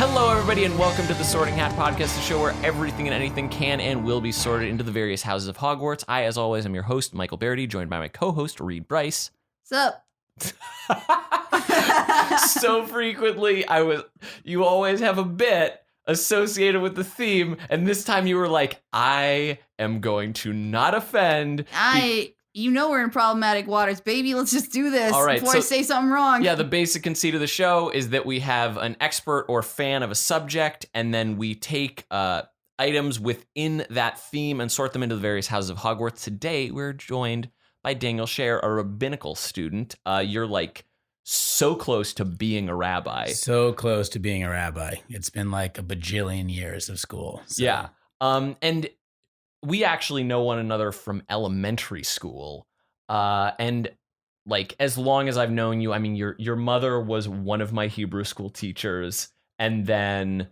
Hello, everybody, and welcome to the Sorting Hat Podcast, the show where everything and anything can and will be sorted into the various houses of Hogwarts. I, as always, am your host, Michael Barryte, joined by my co-host, Brice. What's up? So frequently, you always have a bit associated with the theme, and this time you were like, I am going to not offend. You know we're in problematic waters, baby. Let's just do this before I say something wrong. Yeah, the basic conceit of the show is that we have an expert or fan of a subject, and then we take items within that theme and sort them into the various houses of Hogwarts. Today, we're joined by Daniel Sher, a rabbinical student. You're like so close to being a rabbi. So close to being a rabbi. It's been like a bajillion years of school. So. Yeah. And we actually know one another from elementary school. And like, as long as I've known you, I mean, your mother was one of my Hebrew school teachers. And then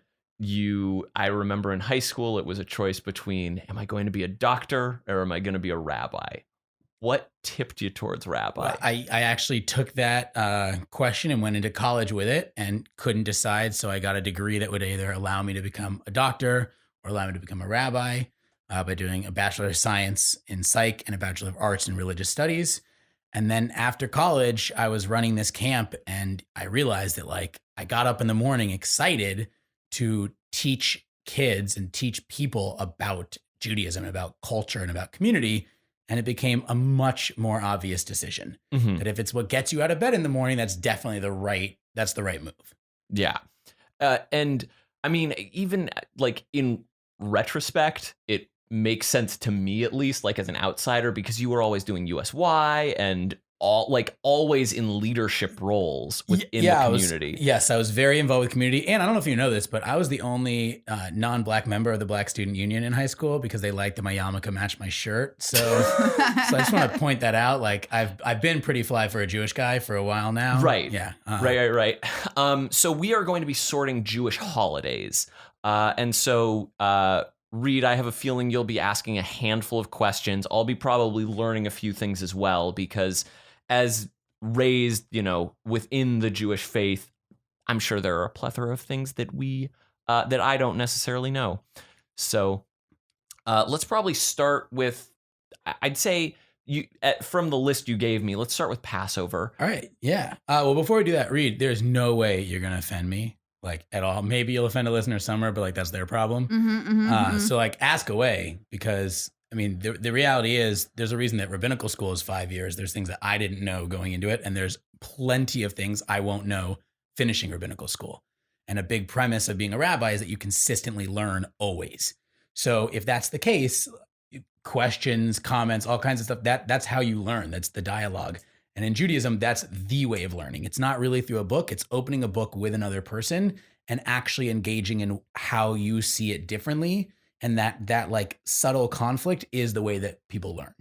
I remember in high school, it was a choice between, am I going to be a doctor or am I going to be a rabbi? What tipped you towards rabbi? Well, I actually took that question and went into college with it and couldn't decide. So I got a degree that would either allow me to become a doctor or allow me to become a rabbi. By doing a Bachelor of Science in Psych and a Bachelor of Arts in Religious Studies. And then after college, I was running this camp and I realized that like I got up in the morning excited to teach kids and teach people about Judaism, about culture and about community. And it became a much more obvious decision that if it's what gets you out of bed in the morning, that's definitely the right move. Yeah. And I mean, even like in retrospect, it makes sense to me, at least, like as an outsider, because you were always doing USY and always in leadership roles within the community. I was very involved with community. And I don't know if you know this, but I was the only non-Black member of the Black Student Union in high school because they liked that my yarmulke matched my shirt. So I just want to point that out. Like I've been pretty fly for a Jewish guy for a while now. Right. Yeah. Right. So we are going to be sorting Jewish holidays. And so, Reed, I have a feeling you'll be asking a handful of questions. I'll be probably learning a few things as well, because as raised, within the Jewish faith, I'm sure there are a plethora of things that that I don't necessarily know. So let's probably start with, I'd say, from the list you gave me, let's start with Passover. All right. Yeah. Well, before we do that, Reed, there's no way you're going to offend me. Like at all. Maybe you'll offend a listener somewhere, but like that's their problem. So like ask away, because I mean, the reality is there's a reason that rabbinical school is 5 years. There's things that I didn't know going into it. And there's plenty of things I won't know finishing rabbinical school. And a big premise of being a rabbi is that you consistently learn always. So if that's the case, questions, comments, all kinds of stuff, that's how you learn. That's the dialogue. And in Judaism, that's the way of learning. It's not really through a book. It's opening a book with another person and actually engaging in how you see it differently. And that like subtle conflict is the way that people learn.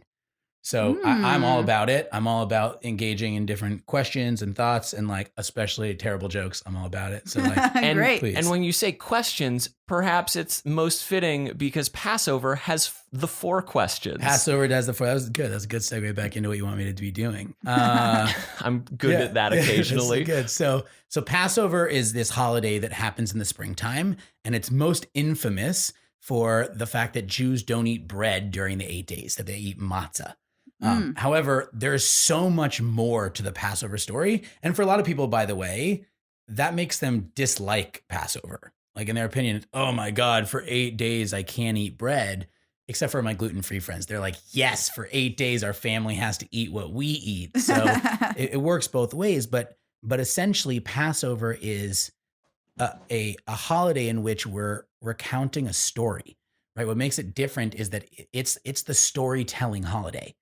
So I'm all about it. I'm all about engaging in different questions and thoughts and like especially terrible jokes. I'm all about it. So like, Great. please. And when you say questions, perhaps it's most fitting because Passover has the 4 questions. Passover does the 4. That was good. That's a good segue back into what you want me to be doing. I'm good at that occasionally. Good. So Passover is this holiday that happens in the springtime, and it's most infamous for the fact that Jews don't eat bread during the 8 days, that they eat matzah. However, there's so much more to the Passover story. And for a lot of people, by the way, that makes them dislike Passover. Like in their opinion, oh my God, for 8 days, I can't eat bread, except for my gluten-free friends. They're like, yes, for 8 days, our family has to eat what we eat. So it works both ways. But essentially, Passover is a holiday in which we're recounting a story, right? What makes it different is that it's the storytelling holiday.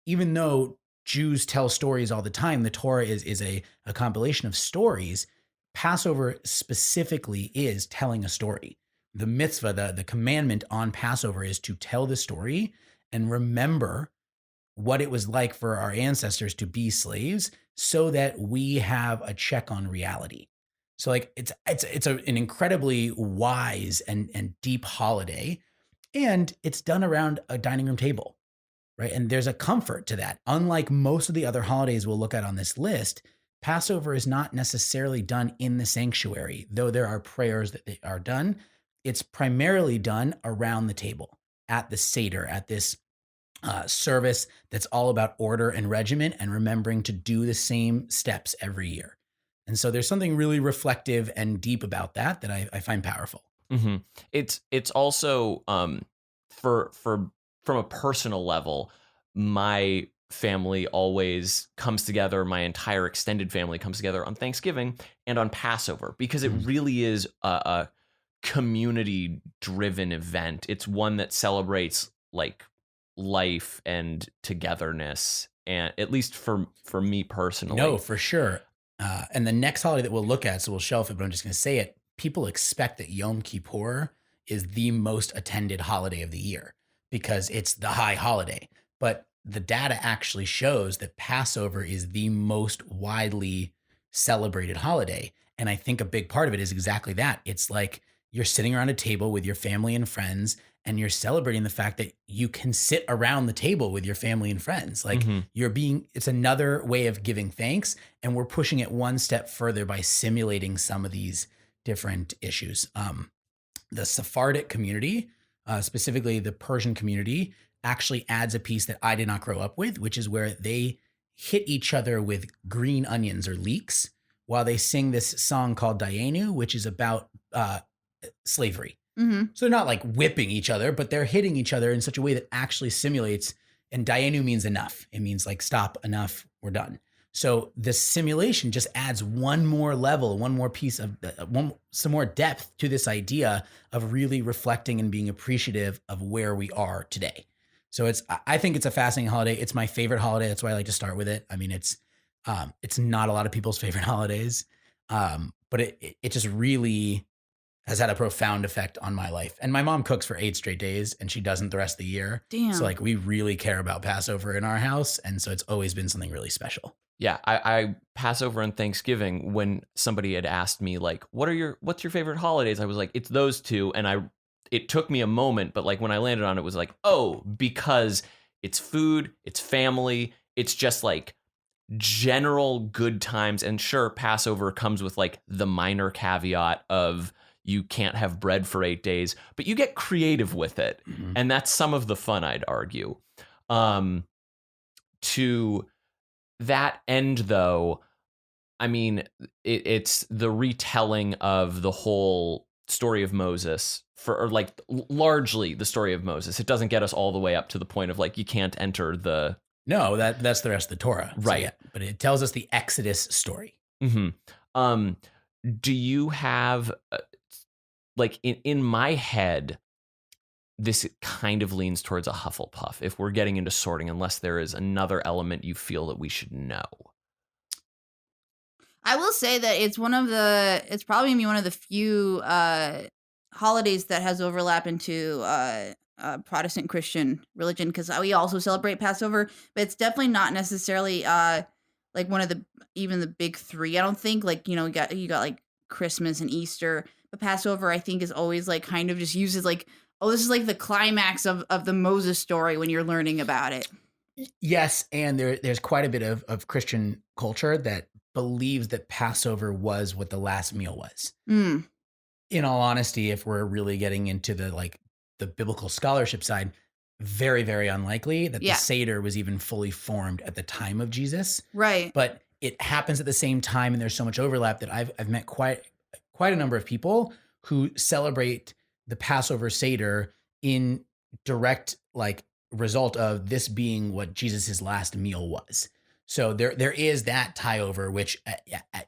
Even though Jews tell stories all the time, the Torah is a compilation of stories. Passover specifically is telling a story. The mitzvah, the commandment on Passover is to tell the story and remember what it was like for our ancestors to be slaves so that we have a check on reality. So like it's an incredibly wise and deep holiday, and it's done around a dining room table, right? And there's a comfort to that. Unlike most of the other holidays we'll look at on this list, Passover is not necessarily done in the sanctuary, though there are prayers that they are done. It's primarily done around the table at the Seder, at this service that's all about order and regiment and remembering to do the same steps every year. And so there's something really reflective and deep about that I find powerful. Mm-hmm. It's also from a personal level, my family always comes together. My entire extended family comes together on Thanksgiving and on Passover because it really is a community-driven event. It's one that celebrates like life and togetherness, and at least for me personally. No, for sure. And the next holiday that we'll look at, so we'll shelf it, but I'm just going to say it. People expect that Yom Kippur is the most attended holiday of the year because it's the high holiday. But the data actually shows that Passover is the most widely celebrated holiday. And I think a big part of it is exactly that. It's like you're sitting around a table with your family and friends, and you're celebrating the fact that you can sit around the table with your family and friends. Like it's another way of giving thanks. And we're pushing it one step further by simulating some of these different issues. The Sephardic community, specifically the Persian community, actually adds a piece that I did not grow up with, which is where they hit each other with green onions or leeks while they sing this song called Dayenu, which is about slavery. Mm-hmm. So they're not like whipping each other, but they're hitting each other in such a way that actually simulates. And Dayenu means enough. It means like stop, enough, we're done. So the simulation just adds one more level, one more piece of some more depth to this idea of really reflecting and being appreciative of where we are today. So I think it's a fascinating holiday. It's my favorite holiday. That's why I like to start with it. I mean, it's not a lot of people's favorite holidays, but it just really has had a profound effect on my life. And my mom cooks for 8 straight days and she doesn't the rest of the year. Damn. So like we really care about Passover in our house. And so it's always been something really special. Yeah. I Passover and Thanksgiving, when somebody had asked me like, what's your favorite holidays? I was like, it's those two. And it took me a moment, but like when I landed on it, was like, oh, because it's food, it's family, it's just like general good times. And sure, Passover comes with like the minor caveat of you can't have bread for 8 days, but you get creative with it. Mm-hmm. And that's some of the fun, I'd argue. To that end, though, I mean, it's the retelling of the whole story of Moses, or like largely the story of Moses. It doesn't get us all the way up to the point of like, you can't enter the... No, that's the rest of the Torah. Right. So yeah, but it tells us the Exodus story. Mm-hmm. Do you have... like in my head, this kind of leans towards a Hufflepuff if we're getting into sorting, unless there is another element you feel that we should know. I will say that it's probably gonna be one of the few holidays that has overlap into Protestant Christian religion, because we also celebrate Passover, but it's definitely not necessarily like one of the big three. I don't think, like, you got like Christmas and Easter. But Passover, I think, is always like kind of just uses like, oh, this is like the climax of the Moses story when you're learning about it. Yes, and there's quite a bit of Christian culture that believes that Passover was what the last meal was. Mm. In all honesty, if we're really getting into the biblical scholarship side, very, very unlikely that the Seder was even fully formed at the time of Jesus. Right. But it happens at the same time, and there's so much overlap that I've met quite a number of people who celebrate the Passover Seder in direct result of this being what Jesus's last meal was. So there is that tie over, which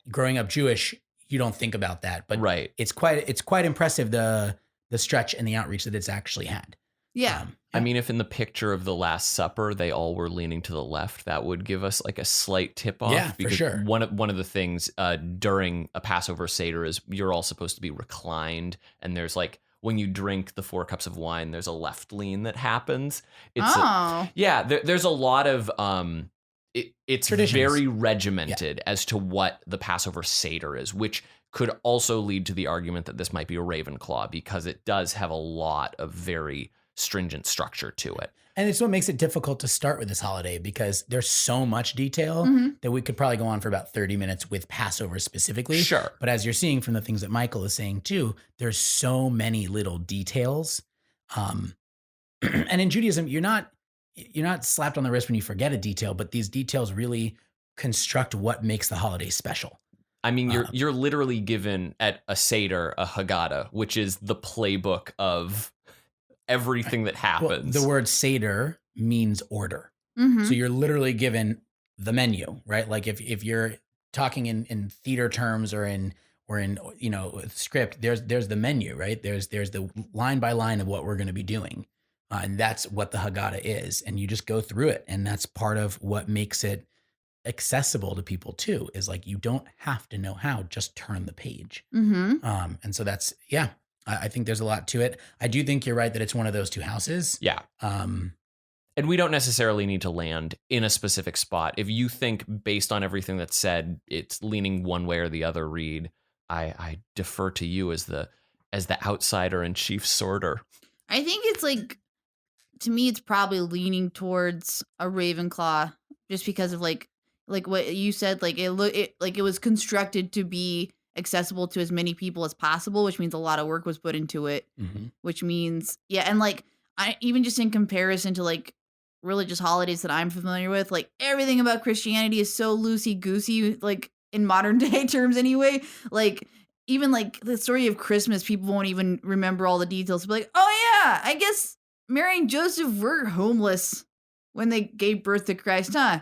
growing up Jewish, you don't think about that, but right. It's quite impressive the stretch and the outreach that it's actually had. Yeah. I mean, if in the picture of the Last Supper, they all were leaning to the left, that would give us like a slight tip off. Yeah, for sure. One of the things during a Passover Seder is you're all supposed to be reclined. And there's like, when you drink the 4 cups of wine, there's a left lean that happens. There's a lot of, it's traditions. Very regimented as to what the Passover Seder is, which could also lead to the argument that this might be a Ravenclaw, because it does have a lot of very stringent structure to it. And it's what makes it difficult to start with this holiday because there's so much detail that we could probably go on for about 30 minutes with Passover specifically. Sure. But as you're seeing from the things that Michael is saying too, there's so many little details. And in Judaism, you're not slapped on the wrist when you forget a detail, but these details really construct what makes the holiday special. I mean, you're literally given at a Seder, a Haggadah, which is the playbook of everything that happens. Well, the word Seder means order. So you're literally given the menu, right? Like if you're talking in theater terms or in script, there's the menu, right? There's the line by line of what we're going to be doing. And that's what the Haggadah is. And you just go through it. And that's part of what makes it accessible to people too, is like, you don't have to know how, just turn the page. And so that's, I think there's a lot to it. I do think you're right that it's one of those two houses. Yeah. And we don't necessarily need to land in a specific spot. If you think based on everything that's said, it's leaning one way or the other, Reed, I defer to you as the outsider and chief sorter. I think it's like, to me, it's probably leaning towards a Ravenclaw just because of like what you said, like it was constructed to be accessible to as many people as possible, which means a lot of work was put into it, which means, and like, I even just in comparison to like religious holidays that I'm familiar with, like everything about Christianity is so loosey-goosey, like in modern day terms anyway, like even like the story of Christmas, people won't even remember all the details. Be like, oh yeah, I guess Mary and Joseph were homeless when they gave birth to Christ, huh?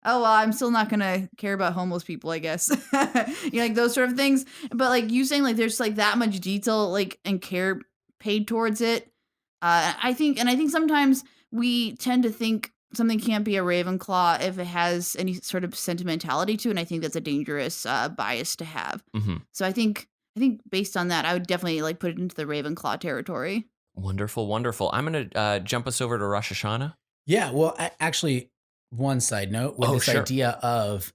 Oh, well, I'm still not going to care about homeless people, I guess. Like those sort of things. But like you saying, like there's like that much detail, like, and care paid towards it. I think sometimes we tend to think something can't be a Ravenclaw if it has any sort of sentimentality to it. And I think that's a dangerous bias to have. So I think based on that, I would definitely like put it into the Ravenclaw territory. Wonderful, wonderful. I'm going to jump us over to Rosh Hashanah. Yeah, well, actually, one side note with this idea of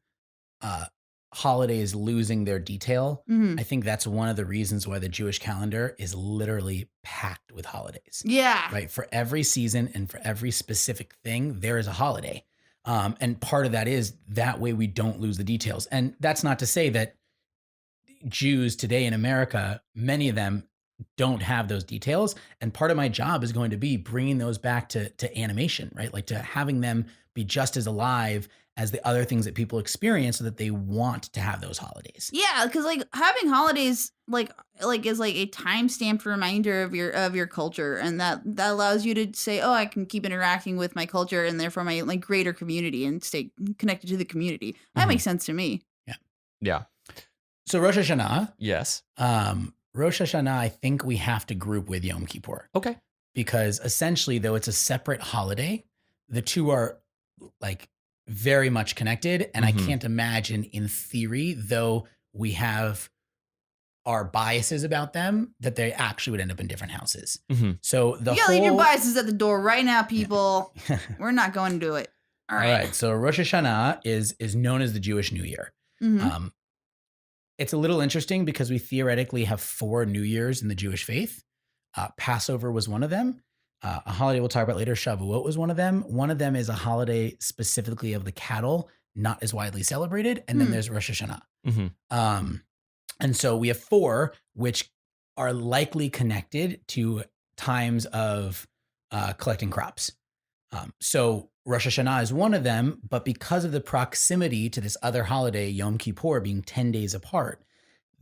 holidays losing their detail, I think that's one of the reasons why the Jewish calendar is literally packed with holidays. Yeah. Right. For every season and for every specific thing, there is a holiday. And part of that is that way we don't lose the details. And that's not to say that Jews today in America, many of them don't have those details. And part of my job is going to be bringing those back to animation, right? Like to having them be just as alive as the other things that people experience so that they want to have those holidays. Yeah, because like having holidays like is like a time-stamped reminder of your culture, and that allows you to say, oh, I can keep interacting with my culture and therefore my like greater community and stay connected to the community. That makes sense to me. Yeah. So Rosh Hashanah. Yes. Rosh Hashanah, I think we have to group with Yom Kippur. Okay. Because essentially, though it's a separate holiday, the two are like very much connected. And I can't imagine in theory, though we have our biases about them, that they actually would end up in different houses. So the you gotta leave your biases at the door right now, people. We're not going to do it. All right. So Rosh Hashanah is known as the Jewish New Year. It's a little interesting because we theoretically have 4 New Years in the Jewish faith. Passover was one of them. A holiday we'll talk about later, Shavuot, was one of them. One of them is a holiday specifically of the cattle, not as widely celebrated. And then there's Rosh Hashanah. And so we have 4, which are likely connected to times of collecting crops. So Rosh Hashanah is one of them, but because of the proximity to this other holiday, Yom Kippur, being 10 days apart,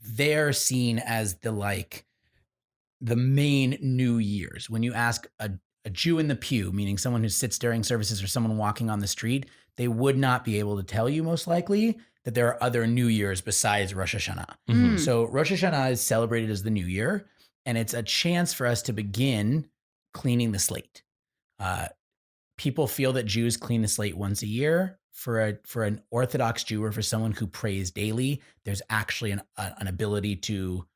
they're seen as the main New Year's. When you ask a Jew in the pew, meaning someone who sits during services or someone walking on the street, they would not be able to tell you most likely that there are other New Years besides Rosh Hashanah. So Rosh Hashanah is celebrated as the New Year, and it's a chance for us to begin cleaning the slate. People feel that Jews clean the slate once a year. For an Orthodox Jew or for someone who prays daily, there's actually an ability to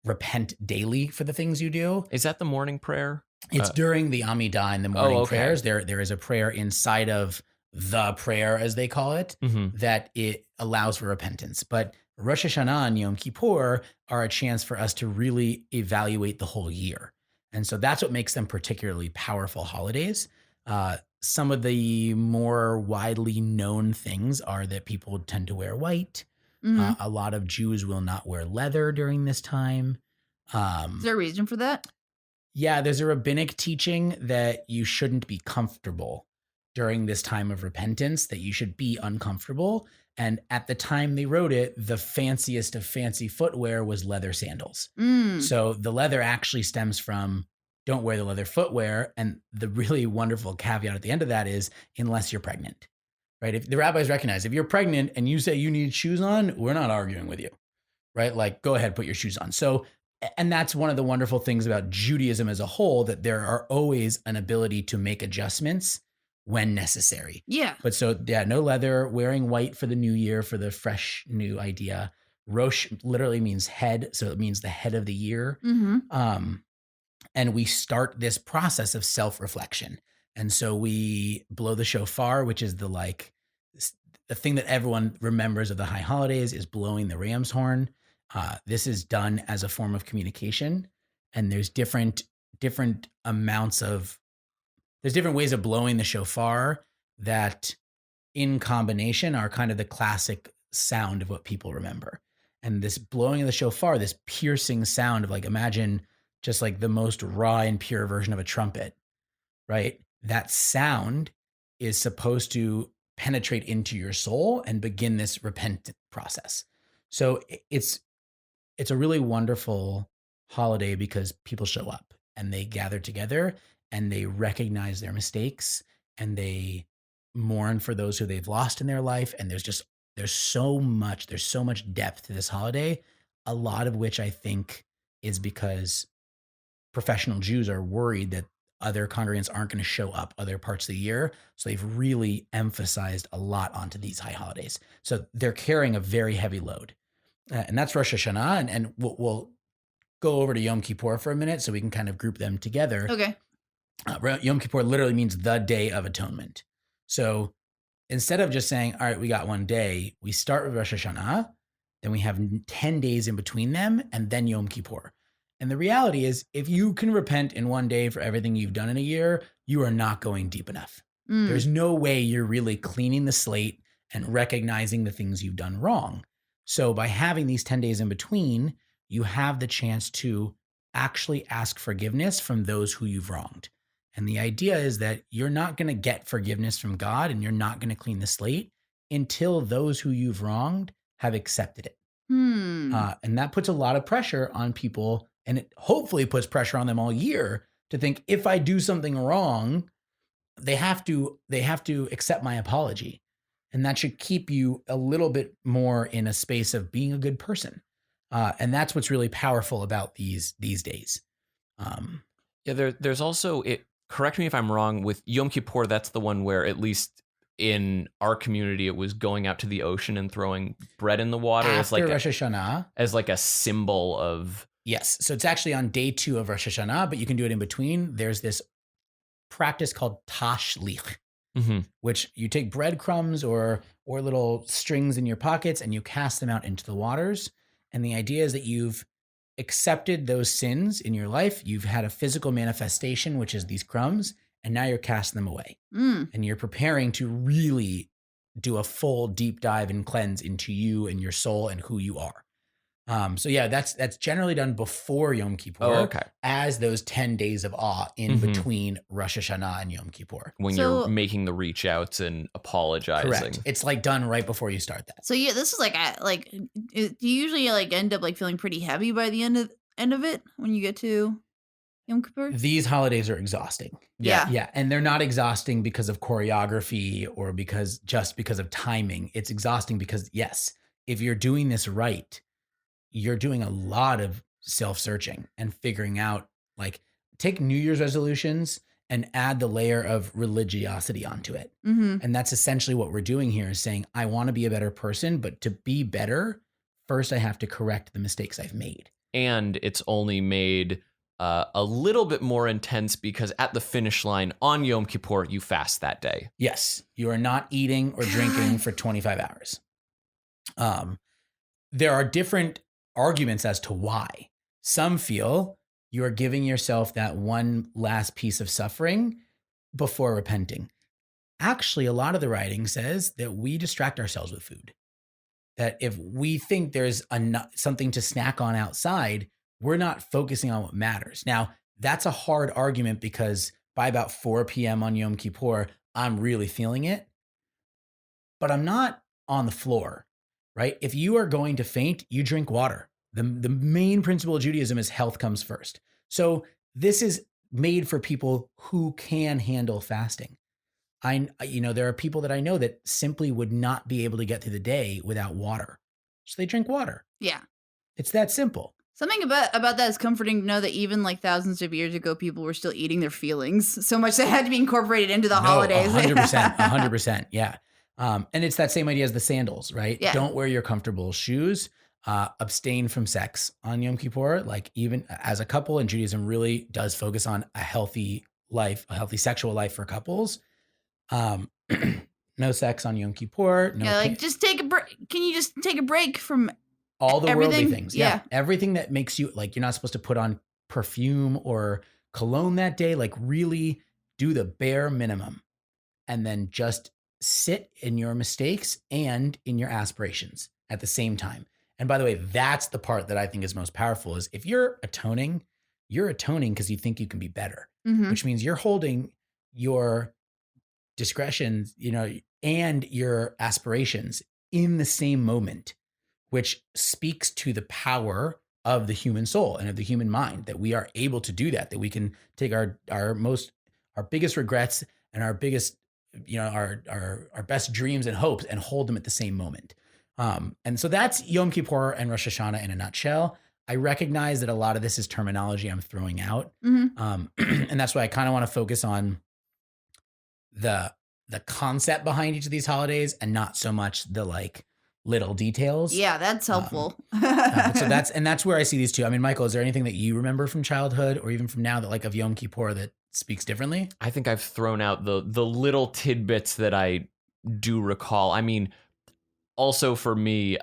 repent daily for the things you do. Is that the morning prayer? It's during the Amidah and the morning prayers. There is a prayer inside of the prayer, as they call it, that it allows for repentance. But Rosh Hashanah and Yom Kippur are a chance for us to really evaluate the whole year. And so that's what makes them particularly powerful holidays. Some of the more widely known things are that people tend to wear white. Mhm. A lot of Jews will not wear leather during this time. Is there a reason for that? Yeah, there's a rabbinic teaching that you shouldn't be comfortable during this time of repentance, that you should be uncomfortable. And at the time they wrote it, the fanciest of fancy footwear was leather sandals. Mm. So the leather actually stems from don't wear the leather footwear. And the really wonderful caveat at the end of that is unless you're pregnant, right? If the rabbis recognize if you're pregnant and you say you need shoes on, we're not arguing with you, right? Like, go ahead, put your shoes on. So, and that's one of the wonderful things about Judaism as a whole, that there are always an ability to make adjustments when necessary. Yeah. But so, yeah, no leather, wearing white for the new year, for the fresh new idea. Rosh literally means head. So it means the head of the year. Mm-hmm. And we start this process of self-reflection. And so we blow the shofar, which is the thing that everyone remembers of the high holidays is blowing the ram's horn. This is done as a form of communication, and there's different ways of blowing the shofar that in combination are kind of the classic sound of what people remember. And this blowing of the shofar, this piercing sound of, like, imagine just like the most raw and pure version of a trumpet, right? That sound is supposed to penetrate into your soul and begin this repentant process. So it's a really wonderful holiday because people show up and they gather together and they recognize their mistakes and they mourn for those who they've lost in their life. And there's so much depth to this holiday, a lot of which I think is because professional Jews are worried that other congregants aren't going to show up other parts of the year. So they've really emphasized a lot onto these high holidays. So they're carrying a very heavy load. And that's Rosh Hashanah. And we'll go over to Yom Kippur for a minute so we can kind of group them together. Okay. Yom Kippur literally means the Day of Atonement. So instead of just saying, all right, we got one day, we start with Rosh Hashanah, then we have 10 days in between them, and then Yom Kippur. And the reality is, if you can repent in one day for everything you've done in a year, you are not going deep enough. There's no way you're really cleaning the slate and recognizing the things you've done wrong. So by having these 10 days in between, you have the chance to actually ask forgiveness from those who you've wronged. And the idea is that you're not going to get forgiveness from God and you're not going to clean the slate until those who you've wronged have accepted it. And that puts a lot of pressure on people, and it hopefully puts pressure on them all year to think, if I do something wrong, they have to accept my apology. And that should keep you a little bit more in a space of being a good person. And that's what's really powerful about these days. There's also it. Correct me if I'm wrong. With Yom Kippur, that's the one where, at least in our community, it was going out to the ocean and throwing bread in the water After Rosh Hashanah, as like a symbol of. Yes. So it's actually on day 2 of Rosh Hashanah, but you can do it in between. There's this practice called tashlich, which you take breadcrumbs or little strings in your pockets and you cast them out into the waters. And the idea is that you've accepted those sins in your life. You've had a physical manifestation, which is these crumbs, and now you're casting them away. And you're preparing to really do a full deep dive and cleanse into you and your soul and who you are. So yeah, that's generally done before Yom Kippur, as those 10 days of awe in between Rosh Hashanah and Yom Kippur. When you're making the reach outs and apologizing. Correct. It's like done right before you start that. So yeah, this is do you usually like end up like feeling pretty heavy by the end of it when you get to Yom Kippur? These holidays are exhausting. Yeah. And they're not exhausting because of choreography or because of timing. It's exhausting because, yes, if you're doing this right, you're doing a lot of self-searching and figuring out, like, take New Year's resolutions and add the layer of religiosity onto it. And that's essentially what we're doing here, is saying, I want to be a better person, but to be better, first I have to correct the mistakes I've made. And it's only made a little bit more intense because at the finish line on Yom Kippur, you fast that day. Yes. You are not eating or drinking for 25 hours. There are different arguments as to why. Some feel you are giving yourself that one last piece of suffering before repenting. Actually, a lot of the writing says that we distract ourselves with food. That if we think there's something to snack on outside, we're not focusing on what matters. Now, that's a hard argument because by about 4 p.m. on Yom Kippur, I'm really feeling it, but I'm not on the floor, right? If you are going to faint, you drink water. The main principle of Judaism is health comes first. So this is made for people who can handle fasting. There are people that I know that simply would not be able to get through the day without water. So they drink water. Yeah. It's that simple. Something about that is comforting to know that even like thousands of years ago, people were still eating their feelings so much they had to be incorporated into the holidays. 100%. Yeah. And it's that same idea as the sandals, right? Yeah. Don't wear your comfortable shoes. Abstain from sex on Yom Kippur. Like even as a couple, and Judaism really does focus on a healthy life, a healthy sexual life for couples. No sex on Yom Kippur. No just take a break. Can you just take a break from all the everything? Worldly things? Yeah. Everything that makes you like, you're not supposed to put on perfume or cologne that day. Like really do the bare minimum and then just sit in your mistakes and in your aspirations at the same time. And by the way, that's the part that I think is most powerful is if you're atoning because you think you can be better, which means you're holding your discretion, and your aspirations in the same moment, which speaks to the power of the human soul and of the human mind, that we are able to do that we can take our biggest regrets and our biggest, our best dreams and hopes and hold them at the same moment. And so that's Yom Kippur and Rosh Hashanah in a nutshell. I recognize that a lot of this is terminology I'm throwing out. And that's why I kind of want to focus on the concept behind each of these holidays and not so much the like little details. Yeah, that's helpful. So that's where I see these two. I mean, Michael, is there anything that you remember from childhood or even from now that like of Yom Kippur that speaks differently? I think I've thrown out the little tidbits that I do recall. I mean, also for me,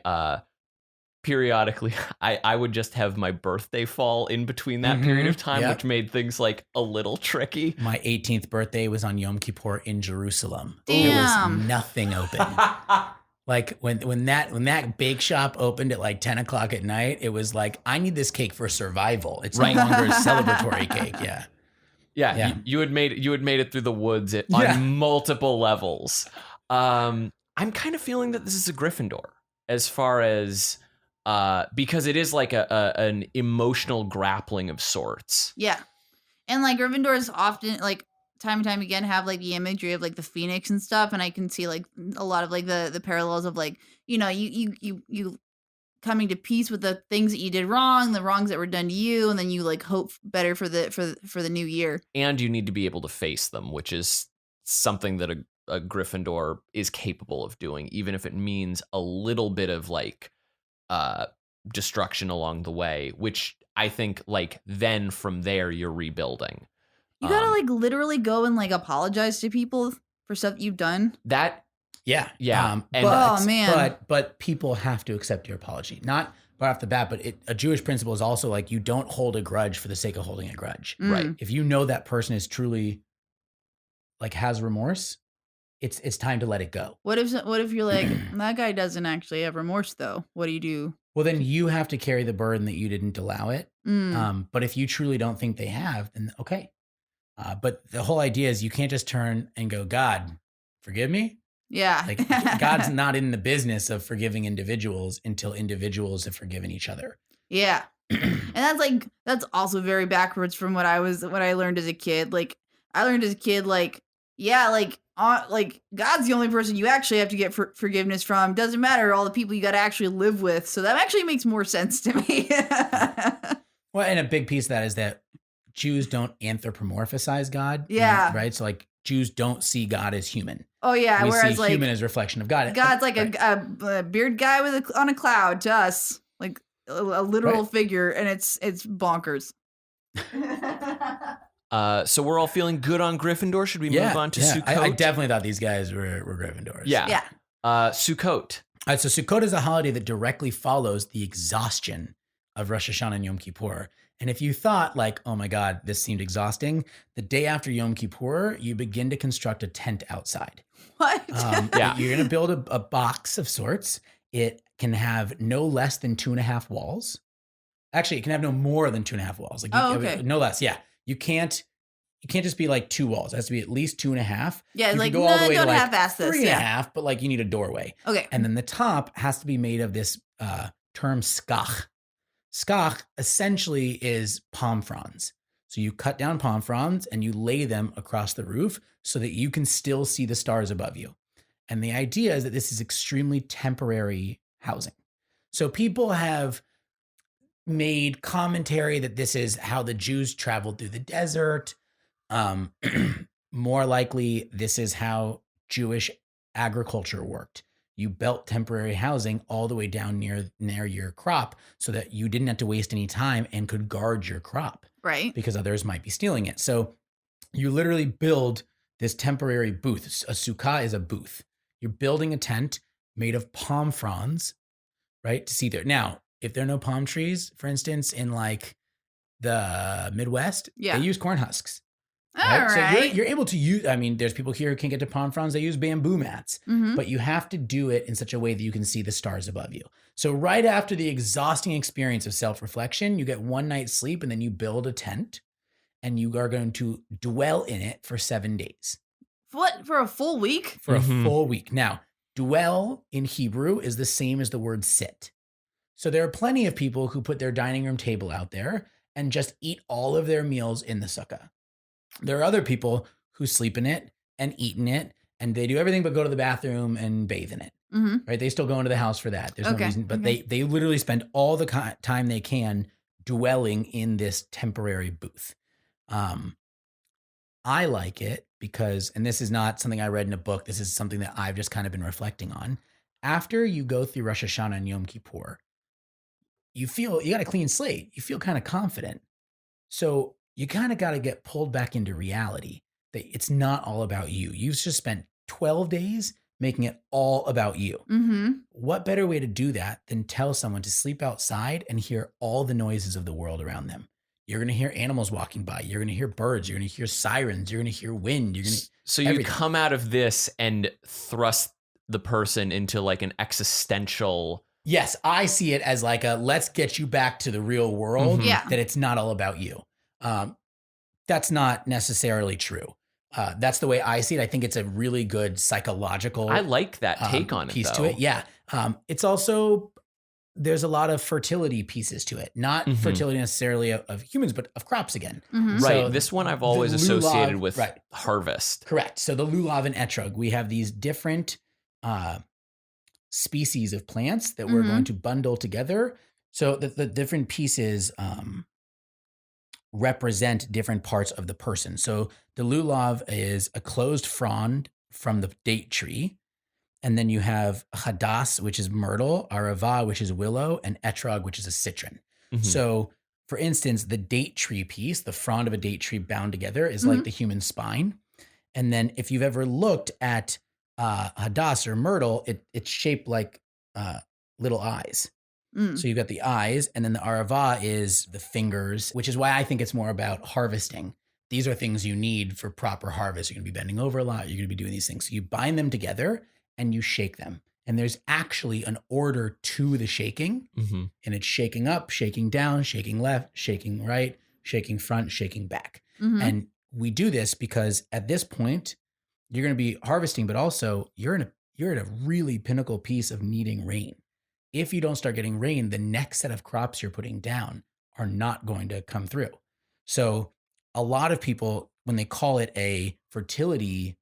periodically, I would just have my birthday fall in between that period of time, which made things like a little tricky. My 18th birthday was on Yom Kippur in Jerusalem. Damn. There was nothing open. Like when that bake shop opened at like 10 o'clock at night, it was like, I need this cake for survival. It's no longer a celebratory cake. Yeah. Yeah. You had made it through the woods on multiple levels. I'm kind of feeling that this is a Gryffindor as far as because it is like an emotional grappling of sorts. Yeah. And like Gryffindors often like time and time again have like the imagery of like the phoenix and stuff, and I can see like a lot of like the parallels of like, you coming to peace with the things that you did wrong, the wrongs that were done to you, and then you like hope better for the new year. And you need to be able to face them, which is something that a Gryffindor is capable of doing, even if it means a little bit of like destruction along the way, which I think like then from there you're rebuilding. You gotta like literally go and like apologize to people for stuff you've done. But people have to accept your apology. Not right off the bat, but a Jewish principle is also like you don't hold a grudge for the sake of holding a grudge. Right. If you know that person is truly like has remorse, it's time to let it go. What if you're like, that guy doesn't actually have remorse though? What do you do? Well, then you have to carry the burden that you didn't allow it. But if you truly don't think they have, then okay. But the whole idea is you can't just turn and go, God, forgive me. Yeah. Like God's not in the business of forgiving individuals until individuals have forgiven each other. Yeah. And that's also very backwards from what I learned as a kid. Like I learned as a kid, like God's the only person you actually have to get forgiveness from. Doesn't matter all the people you got to actually live with. So that actually makes more sense to me. Well, and a big piece of that is that Jews don't anthropomorphize God. Yeah. Right. So like Jews don't see God as human. Oh yeah. We whereas see like human as a reflection of God. God's like a beard guy on a cloud to us, like a literal figure, and it's bonkers. So we're all feeling good on Gryffindor. Should we move on to Sukkot? I definitely thought these guys were Gryffindors. Yeah. Sukkot. All right, so Sukkot is a holiday that directly follows the exhaustion of Rosh Hashanah and Yom Kippur. And if you thought like, oh my God, this seemed exhausting, the day after Yom Kippur, you begin to construct a tent outside. What? Yeah. You're going to build a box of sorts. It can have no less than 2.5 walls. Actually, it can have no more than 2.5 walls. Like okay. No less. Yeah. You can't just be like 2 walls. It has to be at least 2.5. Yeah, you like, can go all the way don't to like half-ass this. 3.5, but like you need a doorway. Okay. And then the top has to be made of this term skach. Skach essentially is palm fronds. So you cut down palm fronds and you lay them across the roof so that you can still see the stars above you. And the idea is that this is extremely temporary housing. So people have made commentary that this is how the Jews traveled through the desert. More likely, this is how Jewish agriculture worked. You built temporary housing all the way down near your crop so that you didn't have to waste any time and could guard your crop. Right. Because others might be stealing it. So you literally build this temporary booth. A sukkah is a booth. You're building a tent made of palm fronds, right? To see there. Now, if there are no palm trees, for instance, in like the Midwest, they use corn husks. Right? All So right. you're able to use, I mean, there's people here who can't get to palm fronds. They use bamboo mats, but you have to do it in such a way that you can see the stars above you. So right after the exhausting experience of self-reflection, you get one night's sleep and then you build a tent and you are going to dwell in it for 7 days. What, for a full week? For a full week. Now, dwell in Hebrew is the same as the word sit. So there are plenty of people who put their dining room table out there and just eat all of their meals in the sukkah. There are other people who sleep in it and eat in it, and they do everything but go to the bathroom and bathe in it. Right? They still go into the house for that. There's no reason, but they literally spend all the time they can dwelling in this temporary booth. I like it because, and this is not something I read in a book, this is something that I've just kind of been reflecting on. After you go through Rosh Hashanah and Yom Kippur, you got a clean slate. You feel kind of confident. So you kind of got to get pulled back into reality that it's not all about you. You've just spent 12 days making it all about you. What better way to do that than tell someone to sleep outside and hear all the noises of the world around them? You're going to hear animals walking by. You're going to hear birds. You're going to hear sirens. You're going to hear wind. So you come out of this and thrust the person into like an existential. Yes, I see it as like a let's get you back to the real world. That it's not all about you. That's not necessarily true. That's the way I see it. I think it's a really good psychological. I like that take on piece it, to it. Yeah. It's also, there's a lot of fertility pieces to it. Not fertility necessarily of humans, but of crops again. Right. So this one I've always associated with harvest. Correct. So the lulav and etrog, we have these different species of plants that we're going to bundle together. So the different pieces represent different parts of the person. So the lulav is a closed frond from the date tree. And then you have hadas, which is myrtle, arava, which is willow, and etrog, which is a citron. So for instance, the date tree piece, the frond of a date tree bound together is like the human spine. And then if you've ever looked at hadas or myrtle, it's shaped like little eyes. So you've got the eyes, and then the arava is the fingers, which is why I think it's more about harvesting. These are things you need for proper harvest. You're going to be bending over a lot. You're going to be doing these things. So you bind them together and you shake them. And there's actually an order to the shaking. And it's shaking up, shaking down, shaking left, shaking right, shaking front, shaking back. And we do this because at this point, you're going to be harvesting, but also you're at a really pinnacle piece of needing rain. If you don't start getting rain, the next set of crops you're putting down are not going to come through. So a lot of people, when they call it a fertility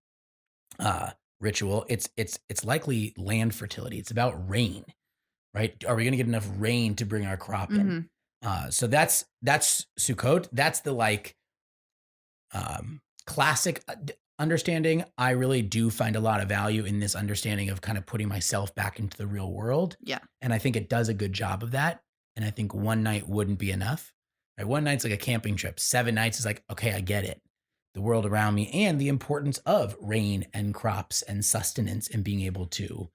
ritual, it's likely land fertility. It's about rain, right? Are we going to get enough rain to bring our crop in? So that's Sukkot. That's the like classic understanding. I really do find a lot of value in this understanding of kind of putting myself back into the real world. Yeah. And I think it does a good job of that. And I think one night wouldn't be enough. Right? One night's like a camping trip. 7 nights is like, okay, I get it. The world around me and the importance of rain and crops and sustenance and being able to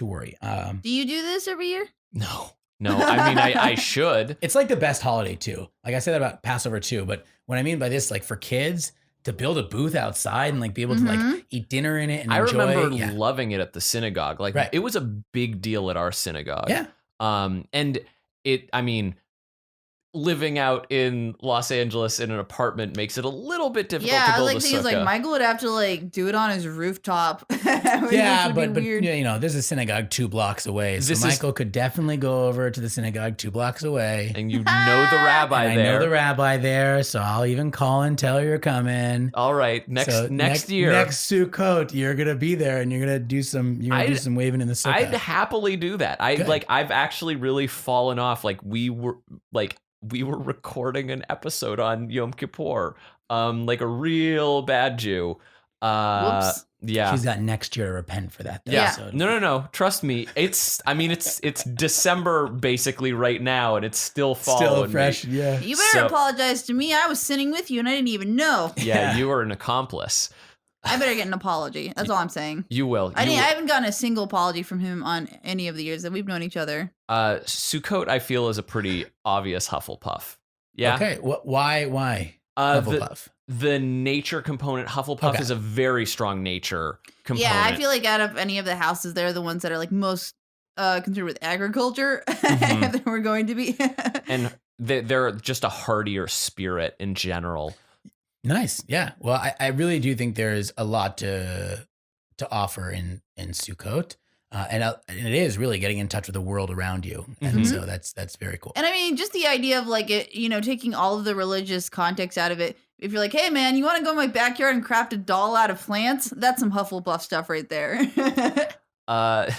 worry. Do you do this every year? No. No, I mean, I should. It's like the best holiday too. Like I say that about Passover too, but what I mean by this, like for kids to build a booth outside and like be able to like eat dinner in it and I enjoy. remember loving it at the synagogue. Like it was a big deal at our synagogue. Yeah. And I mean, living out in Los Angeles in an apartment makes it a little bit difficult to build a things like sukkah. Michael would have to like do it on his rooftop. Yeah, but there's a synagogue 2 blocks away. So Michael could definitely go over to the synagogue 2 blocks away. And you know the rabbi there. I know the rabbi there, so I'll even call and tell you're coming. All right, next year. Next Sukkot, you're going to be there and you're going to do some waving in the sukkah. I'd happily do that. I've actually really fallen off. We were recording an episode on Yom Kippur, like a real bad Jew. Whoops. Yeah. She's got next year to repent for that. Yeah. Episode. No. Trust me. It's December basically right now, and it's still fall. Still fresh. Me. Yeah. You better apologize to me. I was sinning with you and I didn't even know. Yeah, you were an accomplice. I better get an apology. That's all I'm saying. You will. I haven't gotten a single apology from him on any of the years that we've known each other. Sukkot, I feel, is a pretty obvious Hufflepuff. Yeah. Okay. Why? Hufflepuff. The nature component. Hufflepuff is a very strong nature component. Yeah, I feel like out of any of the houses, they're the ones that are like most concerned with agriculture. If they were going to be. And they're just a hardier spirit in general. Nice. Yeah. Well, I really do think there's a lot to offer in Sukkot. And it is really getting in touch with the world around you. And so that's very cool. And I mean, just the idea of like it, taking all of the religious context out of it. If you're like, hey man, you want to go in my backyard and craft a doll out of plants? That's some Hufflepuff stuff right there. I'll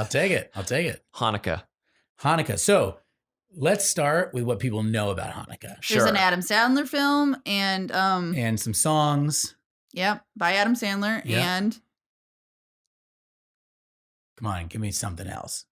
take it. Hanukkah. So let's start with what people know about Hanukkah. Sure. There's an Adam Sandler film and some songs. Yep, by Adam Sandler and come on, give me something else.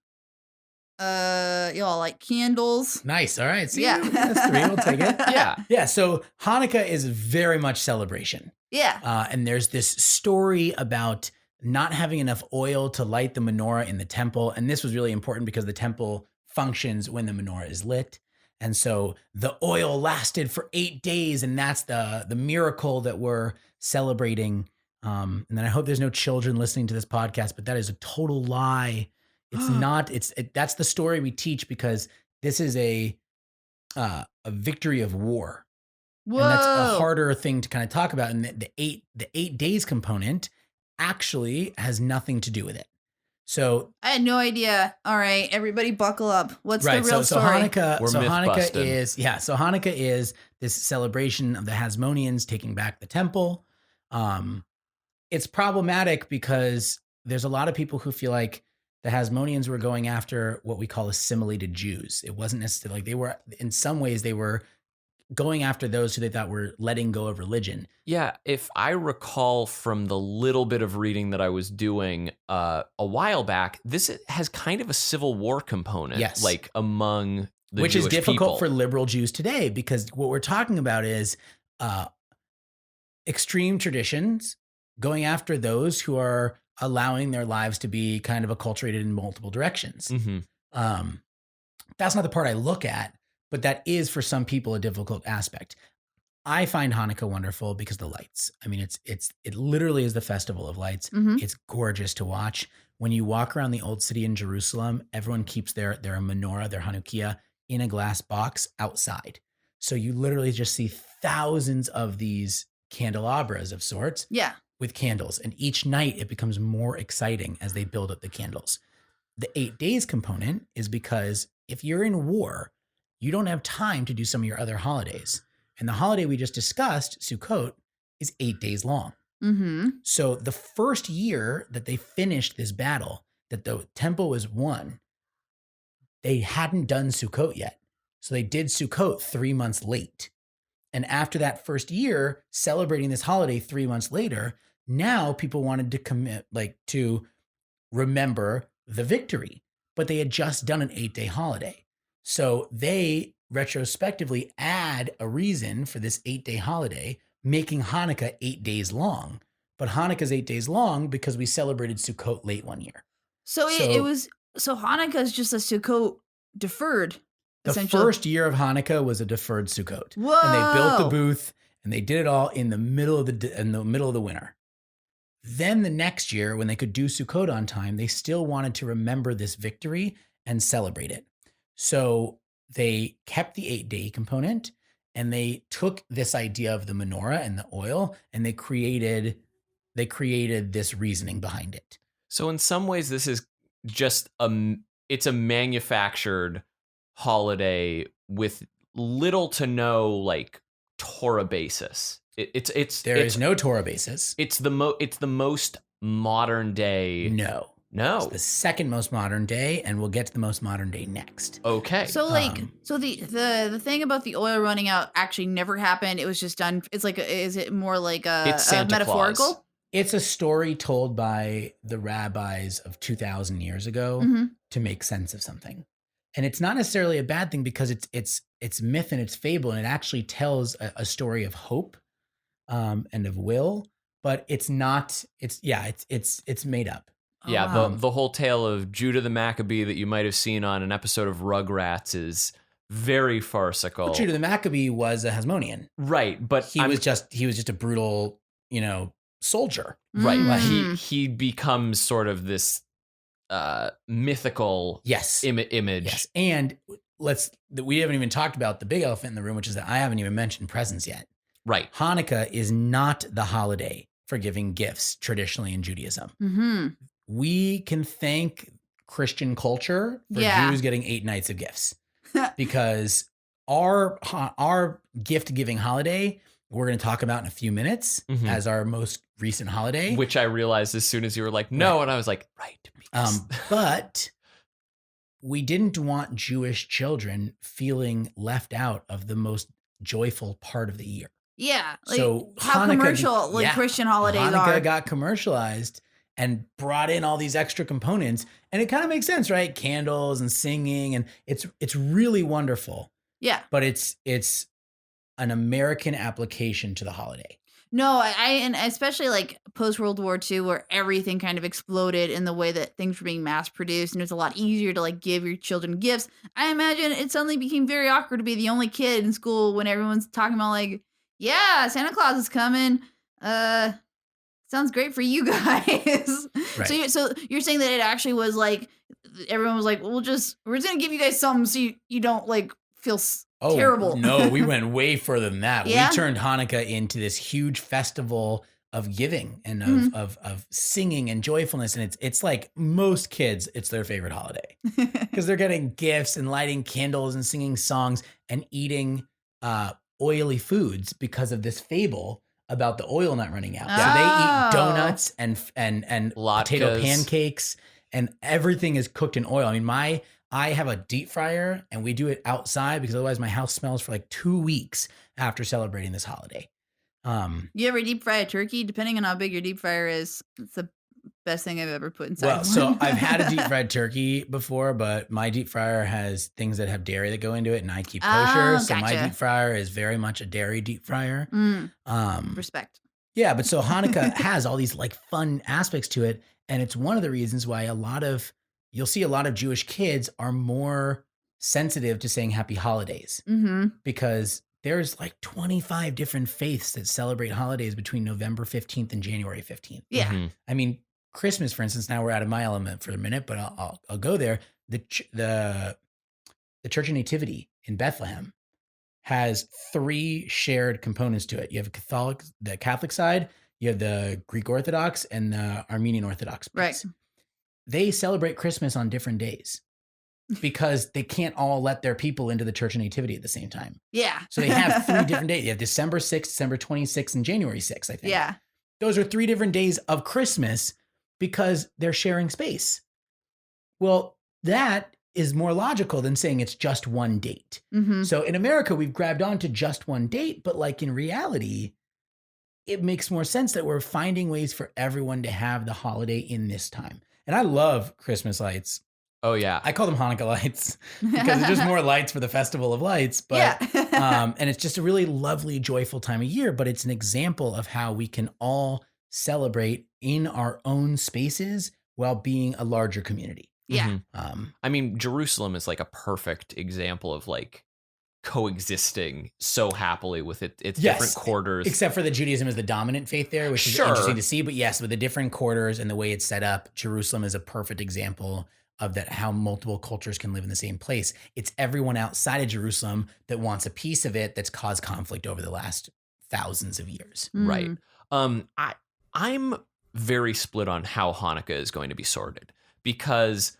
Y'all like candles. Nice. All right. See, yeah. That's 3. We'll take it. Yeah. Yeah. So Hanukkah is very much celebration. Yeah. And there's this story about not having enough oil to light the menorah in the temple. And this was really important because the temple functions when the menorah is lit. And so the oil lasted for 8 days. And that's the miracle that we're celebrating. And then I hope there's no children listening to this podcast, but that is a total lie. It's not, that's the story we teach because this is a victory of war. Whoa. And that's a harder thing to kind of talk about. And the 8 days component actually has nothing to do with it. So I had no idea. All right, everybody buckle up. What's the real story? Hanukkah is this celebration of the Hasmoneans taking back the temple. It's problematic because there's a lot of people who feel like the Hasmoneans were going after what we call assimilated Jews. It wasn't necessarily like they were, in some ways, they were going after those who they thought were letting go of religion. Yeah, if I recall from the little bit of reading that I was doing a while back, this has kind of a civil war component, yes, like among the which Jewish is difficult people. for liberal Jews today because what we're talking about is extreme traditions going after those who are allowing their lives to be kind of acculturated in multiple directions. That's not the part I look at, but that is for some people a difficult aspect. I find Hanukkah wonderful because of the lights. I mean, it literally is the festival of lights. It's gorgeous to watch. When you walk around the old city in Jerusalem, everyone keeps their menorah, their Hanukkah in a glass box outside. So you literally just see thousands of these candelabras of sorts. Yeah. With candles. And each night it becomes more exciting as they build up the candles. The 8 days component is because if you're in war, you don't have time to do some of your other holidays. And the holiday we just discussed, Sukkot, is 8 days long. So the first year that they finished this battle, that the temple was won, they hadn't done Sukkot yet. So they did Sukkot 3 months late. And after that first year, celebrating this holiday 3 months later, now people wanted to commit, to remember the victory, but they had just done an 8-day holiday. So they retrospectively add a reason for this 8-day holiday, making Hanukkah 8 days long. But Hanukkah's 8 days long because we celebrated Sukkot late one year. So Hanukkah is just a Sukkot deferred. The essentially. first year of Hanukkah was a deferred Sukkot. Whoa. And they built the booth and they did it all in the middle of the winter. Then the next year, when they could do Sukkot on time, they still wanted to remember this victory and celebrate it. So they kept the 8-day component and they took this idea of the menorah and the oil and they created this reasoning behind it. So in some ways, this is just it's a manufactured holiday with little to no like Torah basis. There is no Torah basis. It's the most modern day. No. It's the second most modern day, and we'll get to the most modern day next. Okay. So so the thing about the oil running out actually never happened. It was just done. It's like, is it more like It's Santa metaphorical? Claus. It's a story told by the rabbis of 2,000 years ago to make sense of something. And it's not necessarily a bad thing because it's myth and it's fable, and it actually tells a story of hope and of will, but it's not. It's made up. Yeah, wow. the whole tale of Judah the Maccabee that you might have seen on an episode of Rugrats is very farcical. Well, Judah the Maccabee was a Hasmonean, right? But he was just a brutal, soldier, right. Mm. He becomes sort of this mythical image. Yes, and we haven't even talked about the big elephant in the room, which is that I haven't even mentioned presents yet. Right. Hanukkah is not the holiday for giving gifts traditionally in Judaism. Mm-hmm. We can thank Christian culture for Jews getting 8 nights of gifts because our gift giving holiday, we're going to talk about in a few minutes as our most recent holiday. Which I realized as soon as you were like, no. Right. And I was like, right. But we didn't want Jewish children feeling left out of the most joyful part of the year. Yeah. Like so how commercial Christian holidays Hanukkah are. got commercialized and brought in all these extra components. And it kind of makes sense, right? Candles and singing. And it's really wonderful. Yeah. But it's an American application to the holiday. No, and especially like post World War II, where everything kind of exploded in the way that things were being mass produced, and it was a lot easier to like give your children gifts. I imagine it suddenly became very awkward to be the only kid in school when everyone's talking about like, yeah, Santa Claus is coming. Sounds great for you guys. Right. So you're saying that it actually was like everyone was like, well, we're just gonna give you guys something so you don't like feel terrible. No, we went way further than that. Yeah? We turned Hanukkah into this huge festival of giving and of singing and joyfulness. And it's like most kids, it's their favorite holiday because they're getting gifts and lighting candles and singing songs and eating oily foods because of this fable about the oil not running out. So they eat donuts and potato pancakes and everything is cooked in oil. I mean, I have a deep fryer and we do it outside because otherwise my house smells for like 2 weeks after celebrating this holiday. You ever deep fry a turkey? Depending on how big your deep fryer is, it's the best thing I've ever put inside. Well, so I've had a deep fried turkey before, but my deep fryer has things that have dairy that go into it and I keep kosher. So my deep fryer is very much a dairy deep fryer. Respect. Yeah, but so Hanukkah has all these like fun aspects to it. And it's one of the reasons why you'll see a lot of Jewish kids are more sensitive to saying happy holidays because there's like 25 different faiths that celebrate holidays between November 15th and January 15th. Yeah. I mean, Christmas, for instance, now we're out of my element for a minute, but I'll go there. The Church of Nativity in Bethlehem has 3 shared components to it. You have the Catholic side, you have the Greek Orthodox and the Armenian Orthodox piece. Right. They celebrate Christmas on different days because they can't all let their people into the Church of Nativity at the same time. Yeah. So they have 3 different days. You have December 6th, December 26th, and January 6th, I think. Yeah. Those are 3 different days of Christmas because they're sharing space. Well, that is more logical than saying it's just one date. So in America, we've grabbed onto just one date, but like in reality, it makes more sense that we're finding ways for everyone to have the holiday in this time. And I love Christmas lights. Oh, yeah. I call them Hanukkah lights because it's just more lights for the Festival of Lights. But and it's just a really lovely, joyful time of year. But it's an example of how we can all celebrate in our own spaces while being a larger community. Yeah. I mean, Jerusalem is like a perfect example of like coexisting so happily with its different quarters. Except for that Judaism is the dominant faith there, which is interesting to see. But yes, with the different quarters and the way it's set up, Jerusalem is a perfect example of that, how multiple cultures can live in the same place. It's everyone outside of Jerusalem that wants a piece of it that's caused conflict over the last thousands of years. Right. I'm very split on how Hanukkah is going to be sorted, because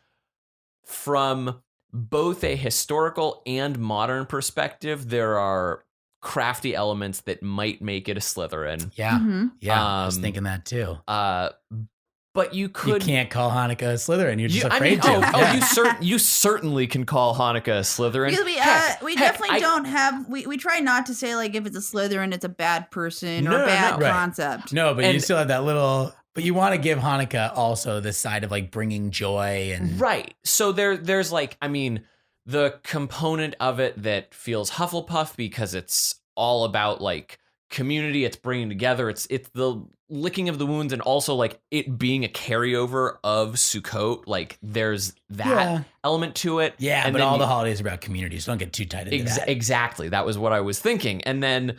from both a historical and modern perspective, there are crafty elements that might make it a Slytherin. Yeah. Yeah. I was thinking that too. But you can't call Hanukkah a Slytherin. You're just afraid to. You certainly can call Hanukkah a Slytherin. Because we definitely don't have. We try not to say like if it's a Slytherin, it's a bad person or a bad concept. No, but you still have that little. But you want to give Hanukkah also the side of like bringing joy and right. So there's like, I mean, the component of it that feels Hufflepuff because it's all about like community. It's bringing together. It's the licking of the wounds, and also like it being a carryover of Sukkot. Like there's that element to it. Yeah, and but all the holidays are about community, so don't get too tied into that. Exactly. That was what I was thinking. And then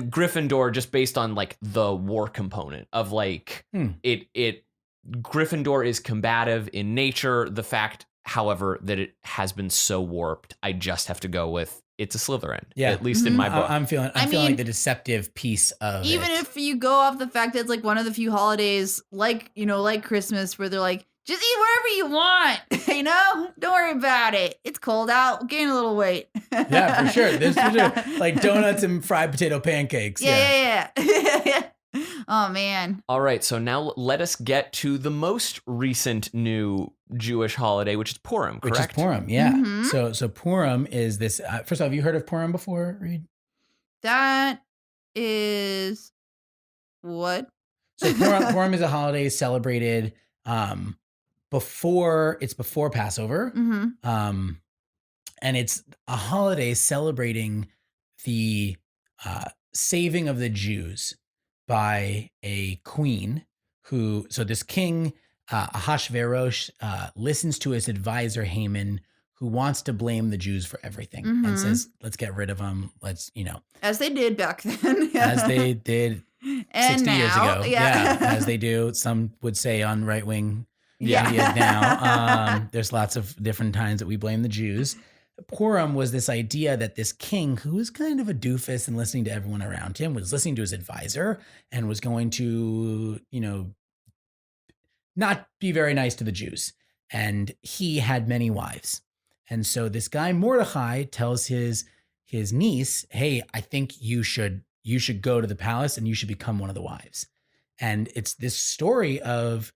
Gryffindor, just based on like the war component of like it Gryffindor is combative in nature. The fact, however, that it has been so warped, I just have to go with it's a Slytherin. Yeah, at least in my book. I'm feeling like the deceptive piece of even if you go off the fact that it's like one of the few holidays, like like Christmas, where they're like, just eat whatever you want, don't worry about it. It's cold out, gain a little weight. Yeah, for sure. This for sure. Like donuts and fried potato pancakes. Yeah. Oh man. All right, so now let us get to the most recent new Jewish holiday, which is Purim, correct? Which is Purim, yeah. Mm-hmm. So Purim is this. First of all, have you heard of Purim before, Reed? That is what? So Purim is a holiday celebrated before Passover, and it's a holiday celebrating the saving of the Jews by a queen so this king, Ahasuerus, listens to his advisor Haman, who wants to blame the Jews for everything and says, let's get rid of them. Let's, as they did back then. As they did 60 years ago. Yeah. As they do. Some would say on right-wing media now. There's lots of different times that we blame the Jews. Purim was this idea that this king, who was kind of a doofus and listening to everyone around him, was listening to his advisor and was going to, not be very nice to the Jews. And he had many wives. And so this guy Mordecai tells his niece, hey, I think you should go to the palace and you should become one of the wives. And it's this story of,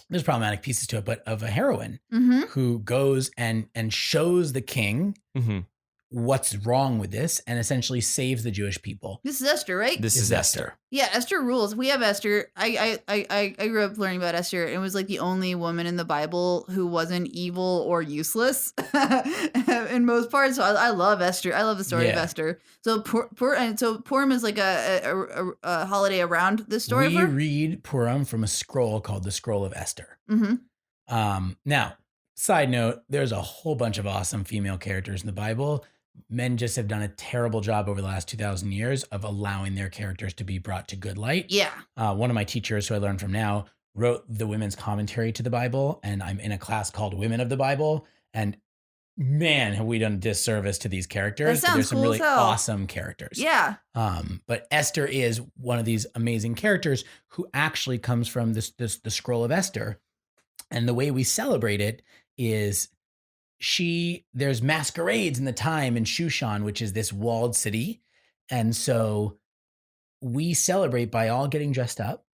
there's problematic pieces to it, but of a heroine who goes and shows the king what's wrong with this and essentially saves the Jewish people. This is Esther, right? This is Esther. Yeah, Esther rules. We have Esther. I grew up learning about Esther. It was like the only woman in the Bible who wasn't evil or useless in most parts. So I love Esther. I love the story of Esther. So Purim is like a holiday around this story. We read Purim from a scroll called the Scroll of Esther. Now, side note, there's a whole bunch of awesome female characters in the Bible. Men just have done a terrible job over the last 2,000 years of allowing their characters to be brought to good light. Yeah. One of my teachers, who I learned from now, wrote the women's commentary to the Bible, and I'm in a class called Women of the Bible. And man, have we done a disservice to these characters. There's some really awesome characters. Yeah. But Esther is one of these amazing characters who actually comes from the Scroll of Esther. And the way we celebrate it is there's masquerades in the time in Shushan, which is this walled city. And so we celebrate by all getting dressed up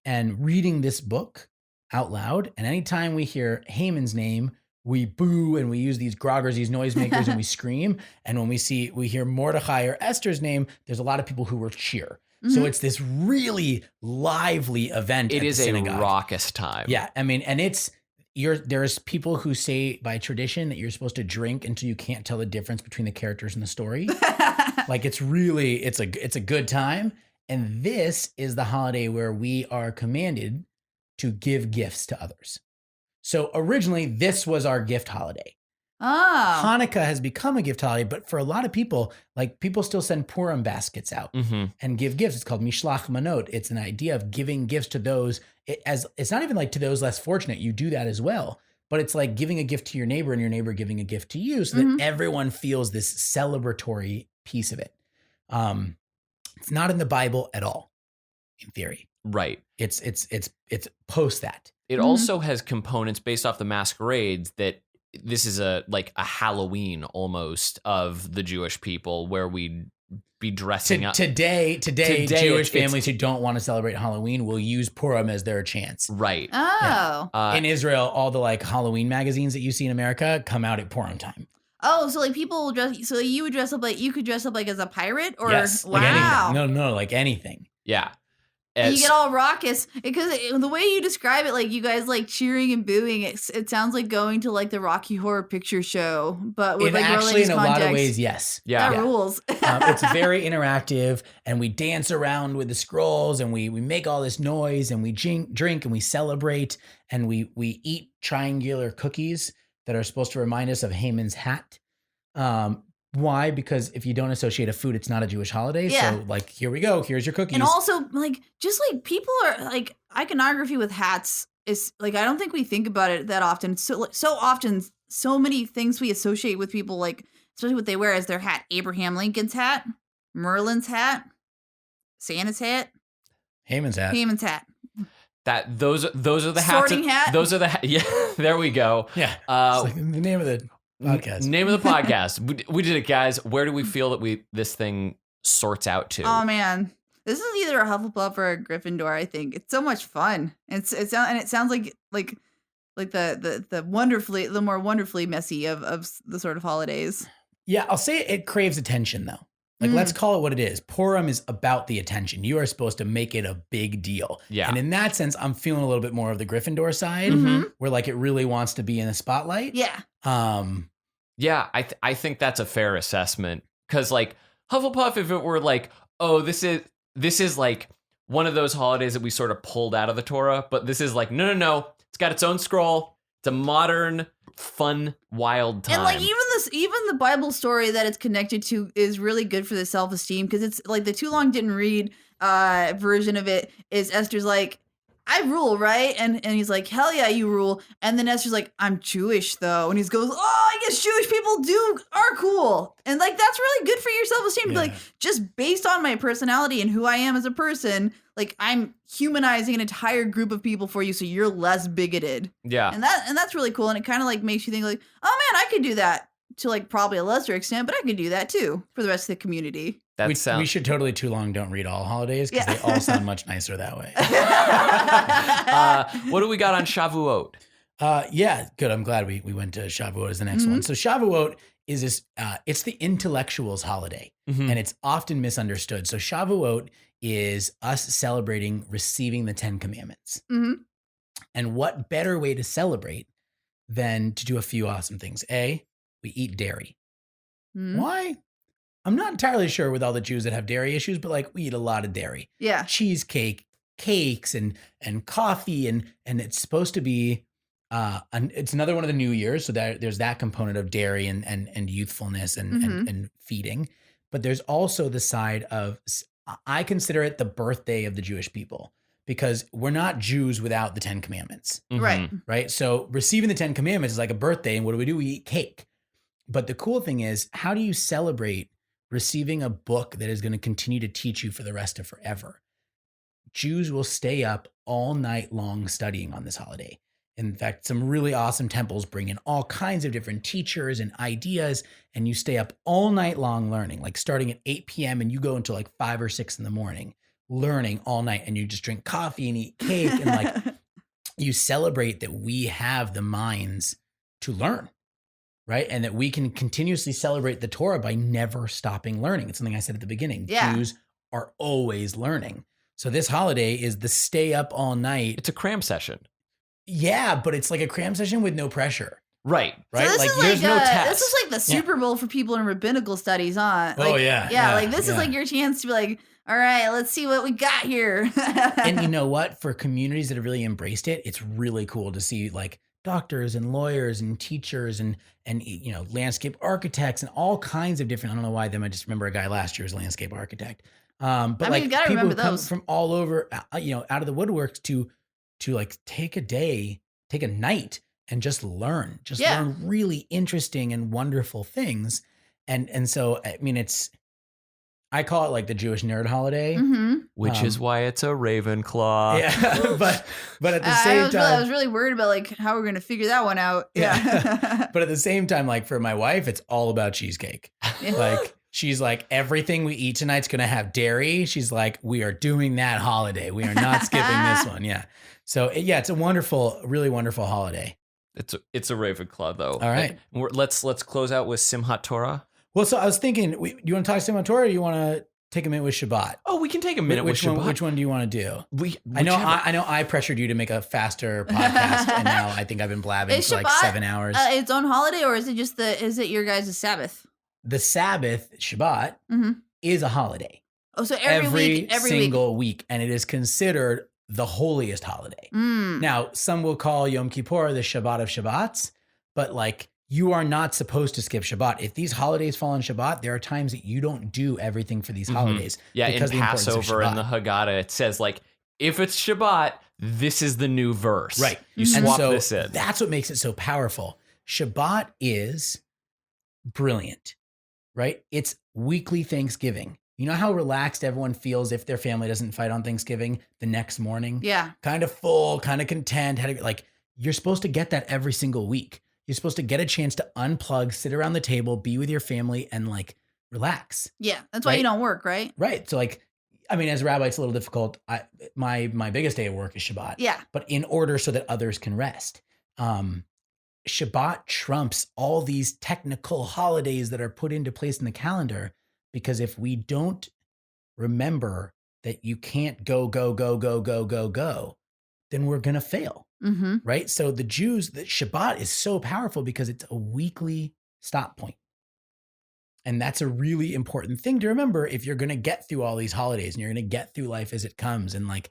and reading this book out loud. And anytime we hear Haman's name, we boo and we use these groggers, these noisemakers, and we scream. And when we hear Mordecai or Esther's name, there's a lot of people who will cheer. So it's this really lively event. It is a raucous time. Yeah. I mean, and there's people who say by tradition that you're supposed to drink until you can't tell the difference between the characters in the story. Like it's a good time. And this is the holiday where we are commanded to give gifts to others. So originally, this was our gift holiday. Oh. Hanukkah has become a gift holiday, but for a lot of people, like people still send Purim baskets out and give gifts. It's called Mishlach Manot. It's an idea of giving gifts to those. It's not even like to those less fortunate. You do that as well. But it's like giving a gift to your neighbor and your neighbor giving a gift to you so that everyone feels this celebratory piece of it. It's not in the Bible at all, in theory. Right. It's post that. It also has components based off the masquerades that this is a Halloween almost of the Jewish people where we'd be dressing up. Today Jewish families who don't want to celebrate Halloween will use Purim as their chance. Right. Oh. Yeah. In Israel, all the like Halloween magazines that you see in America come out at Purim time. Oh, so like people will dress. So you would dress up like you could dress up like as a pirate, or Yes, wow, like anything. No, like anything. Yeah. And you get all raucous because the way you describe it, like you guys like cheering and booing, it sounds like going to like the Rocky Horror Picture Show, but with like actually in a context. lot of ways, yes. That rules. It's very interactive, and we dance around with the scrolls, and we make all this noise, and we drink, and we celebrate, and we eat triangular cookies that are supposed to remind us of Haman's hat. Why? Because if you don't associate a food, it's not a Jewish holiday. Yeah. So like, here we go. Here's your cookies. And also like, just like people are like iconography with hats is like, I don't think we think about it that often. So often, so many things we associate with people, like especially what they wear as their hat. Abraham Lincoln's hat, Merlin's hat, Santa's hat, Haman's hat. Those are the hats. Sorting hat. Those are the yeah. There we go. Yeah. It's like the name of the podcast. Name of the podcast. We did it, guys. Where do we feel that this thing sorts out to? Oh man, this is either a Hufflepuff or a Gryffindor. I think it's so much fun. And it sounds like the more wonderfully messy of the sort of holidays. Yeah, I'll say it craves attention though. Like, let's call it what it is. Purim is about the attention. You are supposed to make it a big deal. Yeah. And in that sense, I'm feeling a little bit more of the Gryffindor side, where like it really wants to be in the spotlight. Yeah. Yeah, I think that's a fair assessment. Because like Hufflepuff, if it were like, oh, this is like one of those holidays that we sort of pulled out of the Torah, but this is like, no. It's got its own scroll. It's a modern, fun, wild time. And like even the Bible story that it's connected to is really good for the self-esteem, because it's like the Too Long Didn't Read version of it is Esther's like, I rule, right? And he's like, hell yeah, you rule. And then Esther's like, I'm Jewish though. And he goes, oh, I guess Jewish people are cool. And like, that's really good for your self-esteem. Yeah. Like, just based on my personality and who I am as a person, like I'm humanizing an entire group of people for you, so you're less bigoted. Yeah. And that's really cool. And it kind of like makes you think like, oh man, I could do that to like probably a lesser extent, but I could do that too for the rest of the community. We should totally Too Long Don't Read all holidays, because they all sound much nicer that way. What do we got on Shavuot? Yeah, good. I'm glad we went to Shavuot as the next one. So Shavuot is this, it's the intellectuals holiday, and it's often misunderstood. So Shavuot is us celebrating receiving the 10 Commandments. And what better way to celebrate than to do a few awesome things? We eat dairy. Why? I'm not entirely sure with all the Jews that have dairy issues, but like we eat a lot of dairy. Yeah. Cheesecake, cakes, and coffee, and it's supposed to be it's another one of the New Year's, so that there's that component of dairy and youthfulness and feeding. But there's also the side of, I consider it the birthday of the Jewish people, because we're not Jews without the 10 Commandments. Right? So receiving the 10 Commandments is like a birthday, and what do? We eat cake. But the cool thing is, how do you celebrate receiving a book that is going to continue to teach you for the rest of forever? Jews will stay up all night long studying on this holiday. In fact, some really awesome temples bring in all kinds of different teachers and ideas, and you stay up all night long learning, like starting at 8 p.m. and you go until like 5 or 6 in the morning, learning all night, and you just drink coffee and eat cake, and like you celebrate that we have the minds to learn. Right? And that we can continuously celebrate the Torah by never stopping learning. It's something I said at the beginning. Yeah. Jews are always learning. So this holiday is the stay up all night. It's a cram session. Yeah, but it's like a cram session with no pressure. Right. So this is there's no test. This is like the Super Bowl for people in rabbinical studies, huh? Like, yeah. Like this is like your chance to be like, all right, let's see what we got here. And you know what? For communities that have really embraced it, it's really cool to see like doctors and lawyers and teachers and landscape architects and all kinds of different. I don't know why them. I just remember a guy last year was a landscape architect. But you gotta people remember who come those from all over, out of the woodworks to like take a night and just learn really interesting and wonderful things. And so, I mean, I call it like the Jewish nerd holiday, which is why it's a Ravenclaw. Yeah, but at the same time, I was really worried about like how we're gonna figure that one out. Yeah, but at the same time, like for my wife, it's all about cheesecake. Like she's like, everything we eat tonight's gonna have dairy. She's like, we are doing that holiday. We are not skipping this one. Yeah. So yeah, it's a really wonderful holiday. It's a Ravenclaw though. All right, let's close out with Simchat Torah. Well, so I was thinking, do you want to talk Simchat Torah or you want to take a minute with Shabbat? Oh, we can take a minute with Shabbat. Which one do you want to do? I know I pressured you to make a faster podcast, and now I think I've been blabbing for like 7 hours. Its own holiday, or is it just is it your guys' Sabbath? The Sabbath, Shabbat, is a holiday. Oh, so every single week, and it is considered the holiest holiday. Now, some will call Yom Kippur the Shabbat of Shabbats, but like, you are not supposed to skip Shabbat. If these holidays fall on Shabbat, there are times that you don't do everything for these holidays. Yeah, in Passover and the Haggadah, it says like, if it's Shabbat, this is the new verse. Right. You swap this in. That's what makes it so powerful. Shabbat is brilliant, right? It's weekly Thanksgiving. You know how relaxed everyone feels if their family doesn't fight on Thanksgiving the next morning? Yeah. Kind of full, kind of content. Like, you're supposed to get that every single week. You're supposed to get a chance to unplug, sit around the table, be with your family, and like relax. Yeah, that's why you don't work, right? Right. So like, I mean, as a rabbi, it's a little difficult. My biggest day of work is Shabbat. Yeah. But in order so that others can rest. Shabbat trumps all these technical holidays that are put into place in the calendar, because if we don't remember that you can't go, then we're going to fail. Right. So the Jews, that Shabbat is so powerful because it's a weekly stop point. And that's a really important thing to remember if you're going to get through all these holidays and you're going to get through life as it comes. And like,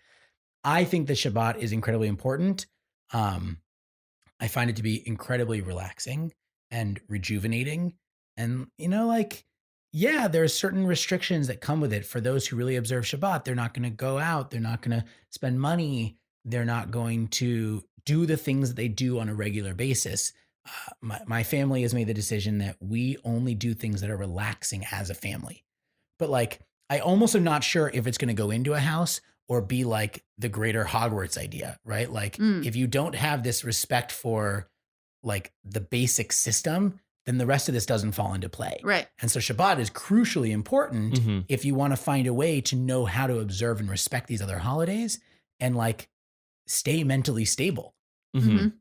I think that Shabbat is incredibly important. I find it to be incredibly relaxing and rejuvenating. And, there are certain restrictions that come with it for those who really observe Shabbat. They're not going to go out. They're not going to spend money. They're not going to do the things that they do on a regular basis. My family has made the decision that we only do things that are relaxing as a family. But like, I almost am not sure if it's going to go into a house or be like the greater Hogwarts idea, right? Like if you don't have this respect for like the basic system, then the rest of this doesn't fall into play. Right. And so Shabbat is crucially important if you want to find a way to know how to observe and respect these other holidays and like stay mentally stable.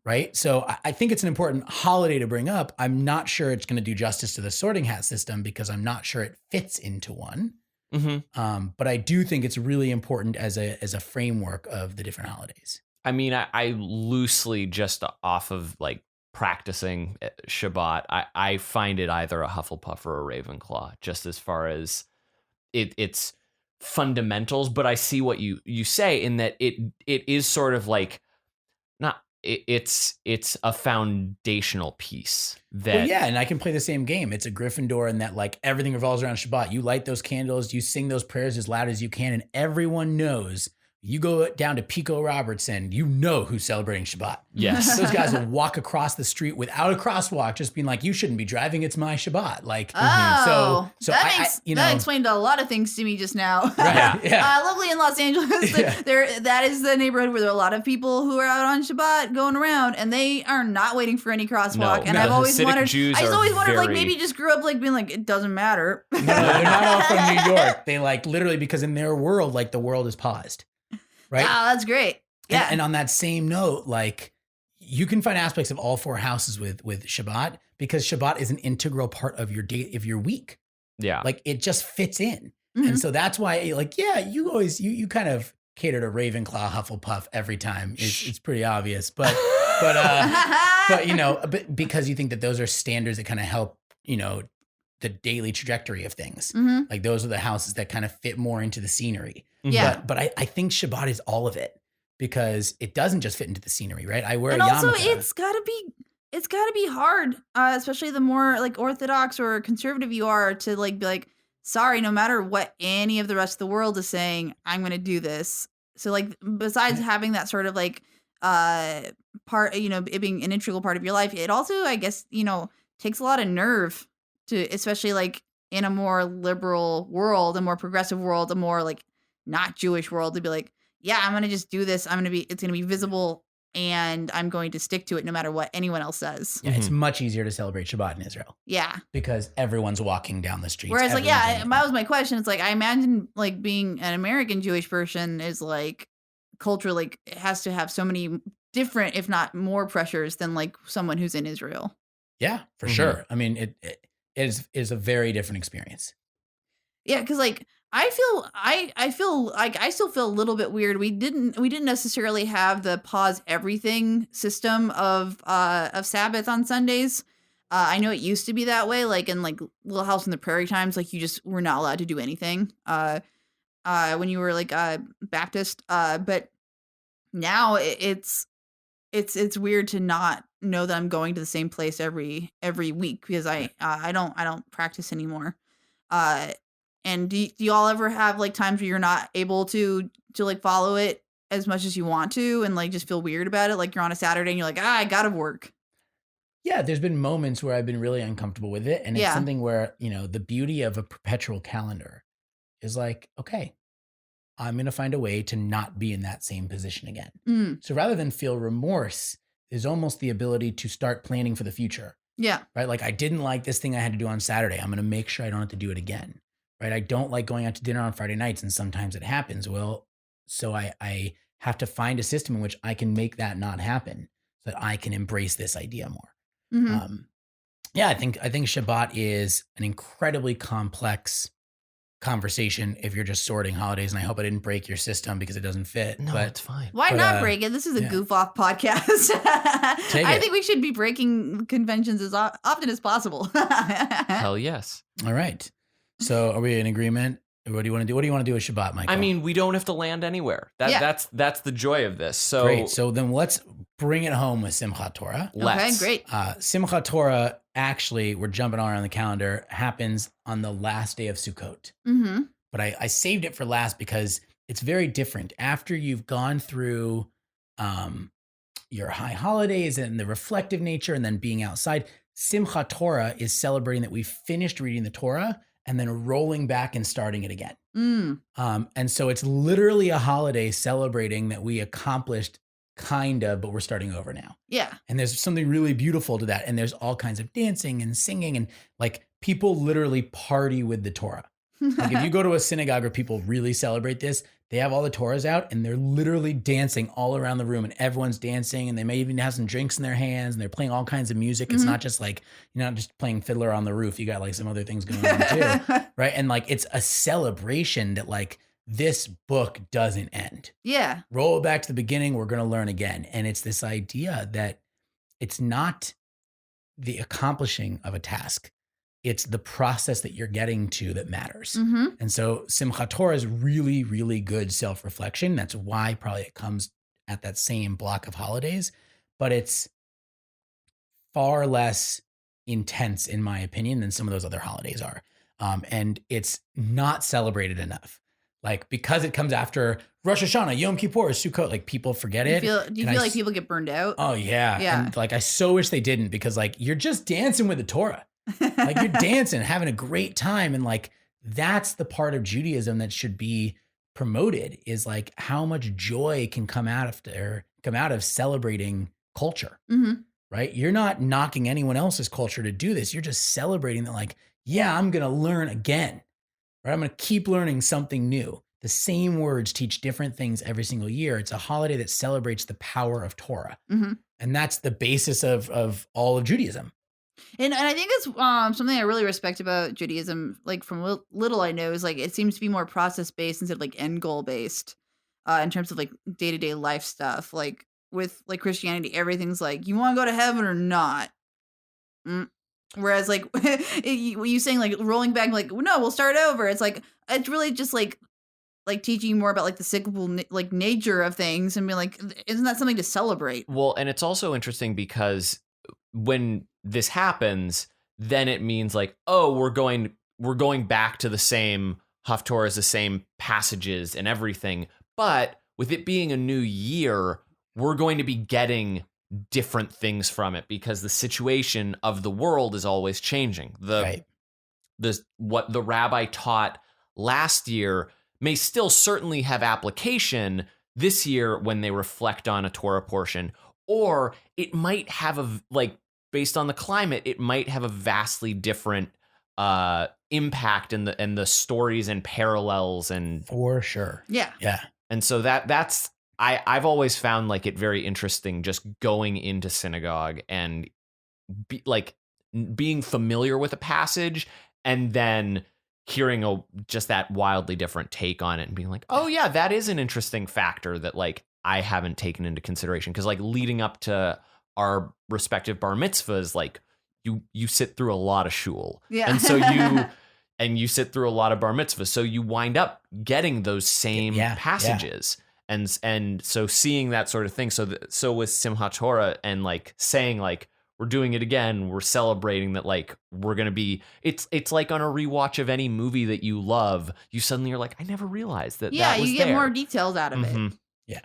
Right. So I think it's an important holiday to bring up. I'm not sure it's going to do justice to the sorting hat system because I'm not sure it fits into one. But I do think it's really important as a framework of the different holidays. I mean, I loosely, just off of like practicing Shabbat, I find it either a Hufflepuff or a Ravenclaw, just as far as it's fundamentals. But I see what you say in that it is sort of like it's a foundational piece that and I can play the same game. It's a Gryffindor in that like everything revolves around Shabbat. You light those candles, you sing those prayers as loud as you can, and everyone knows. You go down to Pico Robertson, you know who's celebrating Shabbat. Yes. Those guys will walk across the street without a crosswalk, just being like, you shouldn't be driving, it's my Shabbat. Like, so that explained a lot of things to me just now. Right. Yeah. Luckily in Los Angeles, that is the neighborhood where there are a lot of people who are out on Shabbat going around, and they are not waiting for any crosswalk. I've always wondered, like maybe just grew up like being like, it doesn't matter. No, they're not all from New York. They like literally, because in their world, like the world is paused. Right. Oh, that's great. Yeah. And on that same note, like you can find aspects of all four houses with Shabbat, because Shabbat is an integral part of your day, of your week. Yeah. Like it just fits in. And so that's why you kind of cater to Ravenclaw, Hufflepuff every time. It's pretty obvious, but because you think that those are standards that kind of help, the daily trajectory of things. Like those are the houses that kind of fit more into the scenery. Yeah. But I think Shabbat is all of it. because it doesn't just fit into the scenery, right? I wear And a also, yarmulke. it's gotta be hard, especially the more like orthodox or conservative you are, to like be like, sorry, no matter what any of the rest of the world is saying, I'm gonna do this. So like, besides having that sort of like part, it being an integral part of your life, it also, I guess, takes a lot of nerve to, especially like in a more liberal world, a more progressive world, a more like not Jewish world, to be like, yeah, I'm gonna just do this. It's gonna be visible, and I'm going to stick to it no matter what anyone else says. Yeah, it's much easier to celebrate Shabbat in Israel Yeah. because everyone's walking down the streets. Whereas, like, everyone's yeah, doing that was my question. It's like, I imagine, like, being an American Jewish person is, like, culture, like, it has to have so many different, if not more pressures than, like, someone who's in Israel. Yeah, for sure. I mean, it is a very different experience. Yeah, because, like, I feel like I still feel a little bit weird. We didn't necessarily have the pause everything system of Sabbath on Sundays. I know it used to be that way, like in like Little House on the Prairie times, like you just were not allowed to do anything when you were like Baptist. But now it's weird to not know that I'm going to the same place every week because I don't practice anymore. And do y'all ever have like times where you're not able to like follow it as much as you want to and like just feel weird about it? Like you're on a Saturday and you're like, I gotta work. Yeah, there's been moments where I've been really uncomfortable with it. And it's something where, the beauty of a perpetual calendar is like, okay, I'm going to find a way to not be in that same position again. So rather than feel remorse, there's almost the ability to start planning for the future. Yeah. Right? Like I didn't like this thing I had to do on Saturday. I'm going to make sure I don't have to do it again. Right? I don't like going out to dinner on Friday nights, and sometimes it happens. Well, so I have to find a system in which I can make that not happen so that I can embrace this idea more. Yeah, I think Shabbat is an incredibly complex conversation if you're just sorting holidays, and I hope I didn't break your system because it doesn't fit. No, but it's fine. Why not break it? This is a goof off podcast. I think we should be breaking conventions as often as possible. Hell yes. All right. So are we in agreement? What do you want to do? What do you want to do with Shabbat, Michael? I mean, we don't have to land anywhere. That's the joy of this. So great. So then let's bring it home with Simchat Torah. Okay, great. Simchat Torah, actually, we're jumping all around the calendar, happens on the last day of Sukkot. But I saved it for last because it's very different. After you've gone through your high holidays and the reflective nature and then being outside, Simchat Torah is celebrating that we've finished reading the Torah and then rolling back and starting it again. And so it's literally a holiday celebrating that we accomplished kind of, but we're starting over now. Yeah. And there's something really beautiful to that. And there's all kinds of dancing and singing, and like people literally party with the Torah. Like if you go to a synagogue where people really celebrate this, they have all the Torahs out and they're literally dancing all around the room, and everyone's dancing, and they may even have some drinks in their hands, and they're playing all kinds of music. It's not just like, you're not just playing Fiddler on the Roof. You got like some other things going on too. Right. And like, it's a celebration that like this book doesn't end. Yeah. Roll it back to the beginning. We're going to learn again. And it's this idea that it's not the accomplishing of a task. It's the process that you're getting to that matters. And so Simchat Torah is really, really good self-reflection. That's why probably it comes at that same block of holidays, but it's far less intense, in my opinion, than some of those other holidays are. And it's not celebrated enough. Like, because it comes after Rosh Hashanah, Yom Kippur, Sukkot, like people forget it. Do you feel like people get burned out? Oh yeah. Yeah. And like, I so wish they didn't, because like, you're just dancing with the Torah. Like you're dancing, having a great time. And like, that's the part of Judaism that should be promoted, is like how much joy can come out of celebrating culture, right? You're not knocking anyone else's culture to do this. You're just celebrating that, like, yeah, I'm going to learn again, right? I'm going to keep learning something new. The same words teach different things every single year. It's a holiday that celebrates the power of Torah. And that's the basis of all of Judaism. And I think that's something I really respect about Judaism, like from little I know, is like it seems to be more process based instead of like end goal based in terms of like day-to-day life stuff. Like with like Christianity, everything's like, you want to go to heaven or not? Whereas like you saying like rolling back, like, no, we'll start over. It's like, it's really just like like teaching you more about like the cyclical like nature of things and be like, isn't that something to celebrate? Well, and it's also interesting because when this happens, then it means like, oh, we're going back to the same Haftorahs, the same passages and everything. But with it being a new year, we're going to be getting different things from it because the situation of the world is always changing. What the rabbi taught last year may still certainly have application this year when they reflect on a Torah portion, or it might have based on the climate, it might have a vastly different impact in the stories and parallels and for sure. Yeah. And so that's I've always found like it very interesting just going into synagogue and being familiar with a passage and then hearing just that wildly different take on it and being like, oh yeah, that is an interesting factor that like I haven't taken into consideration. Because like leading up to our respective bar mitzvahs, like you sit through a lot of shul. Yeah. And so you sit through a lot of bar mitzvahs. So you wind up getting those same passages. Yeah. And so seeing that sort of thing. So with Simchat Torah and like saying like, we're doing it again. We're celebrating that like we're going to be it's like on a rewatch of any movie that you love, you suddenly are like, I never realized that. Yeah, that was you get there. more details out of it. Yeah.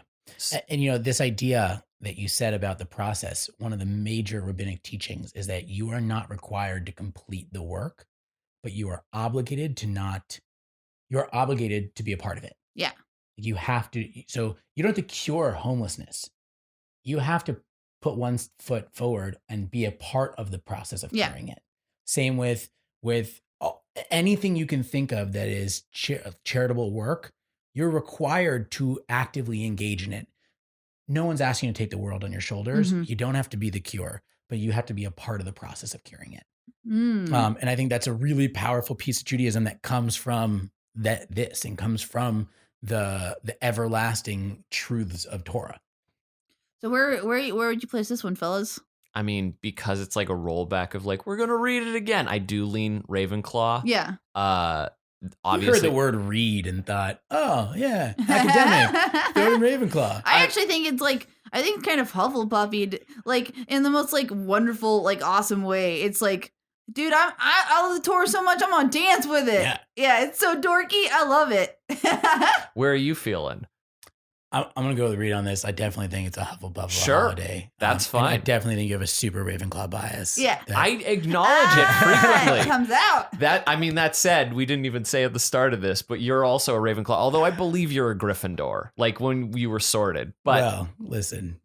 And you know, this idea that you said about the process, one of the major rabbinic teachings is that you are not required to complete the work, but you are obligated to be a part of it. Yeah. You have to, so you don't have to cure homelessness. You have to put one foot forward and be a part of the process of curing it. Same with anything you can think of that is charitable work. You're required to actively engage in it. No one's asking you to take the world on your shoulders. Mm-hmm. You don't have to be the cure, but you have to be a part of the process of curing it. And I think that's a really powerful piece of Judaism that comes from and comes from the everlasting truths of Torah. So where would you place this one, fellas? I mean, because it's like a rollback of like, we're going to read it again. I do lean Ravenclaw. Yeah. Obviously. You heard the word read and thought, oh, yeah, academic. Go to Ravenclaw. I actually think it's like, I think kind of Hufflepuffied, like in the most like wonderful, like awesome way. It's like, dude, I love the Torah so much, I'm gonna dance with it. Yeah, it's so dorky. I love it. Where are you feeling? I'm going to go with read on this. I definitely think it's a Hufflepuff holiday. That's fine. I definitely think you have a super Ravenclaw bias. Yeah. I acknowledge it frequently. It comes out. That said, we didn't even say at the start of this, but you're also a Ravenclaw, although I believe you're a Gryffindor, like when you were sorted. But well, listen.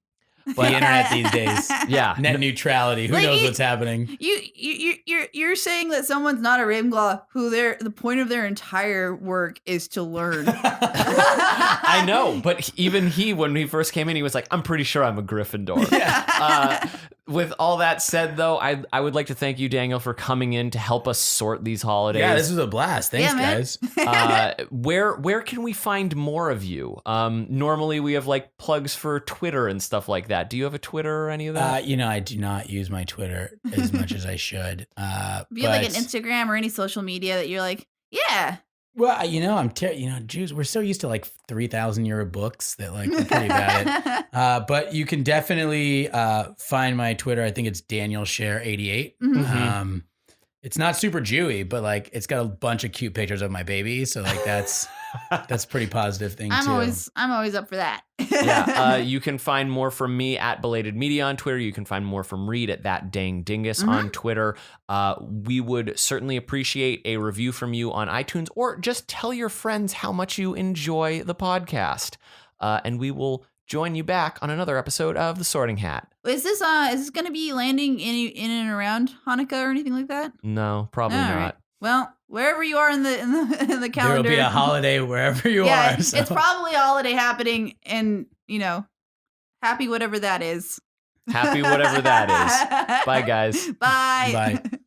The internet these days, net neutrality. Who knows what's happening? You're saying that someone's not a Ravenclaw who the point of their entire work is to learn. I know, but even when he first came in, he was like, "I'm pretty sure I'm a Gryffindor." Yeah. With all that said, though, I would like to thank you, Daniel, for coming in to help us sort these holidays. Yeah, this was a blast. Thanks, guys. Where can we find more of you? Normally, we have like plugs for Twitter and stuff like that. Do you have a Twitter or any of that? I do not use my Twitter as much as I should. Do you have like an Instagram or any social media that you're like, yeah? Well, Jews, we're so used to like 3,000 euro books that like we're pretty bad at. But you can definitely find my Twitter. I think it's Daniel Sher 88. Mm-hmm. It's not super Jewy, but like it's got a bunch of cute pictures of my baby. So like that's a pretty positive thing too. I'm always up for that. You can find more from me at Belated Media on Twitter. You can find more from Reed at That Dang Dingus on Twitter. We would certainly appreciate a review from you on iTunes, or just tell your friends how much you enjoy the podcast. And we will join you back on another episode of The Sorting Hat. Is this going to be landing in and around Hanukkah or anything like that? No, probably not. Right. Well, wherever you are in the calendar, there will be a holiday wherever you are. Yeah, so. It's probably a holiday happening, and happy whatever that is. Happy whatever that is. Bye, guys. Bye. Bye.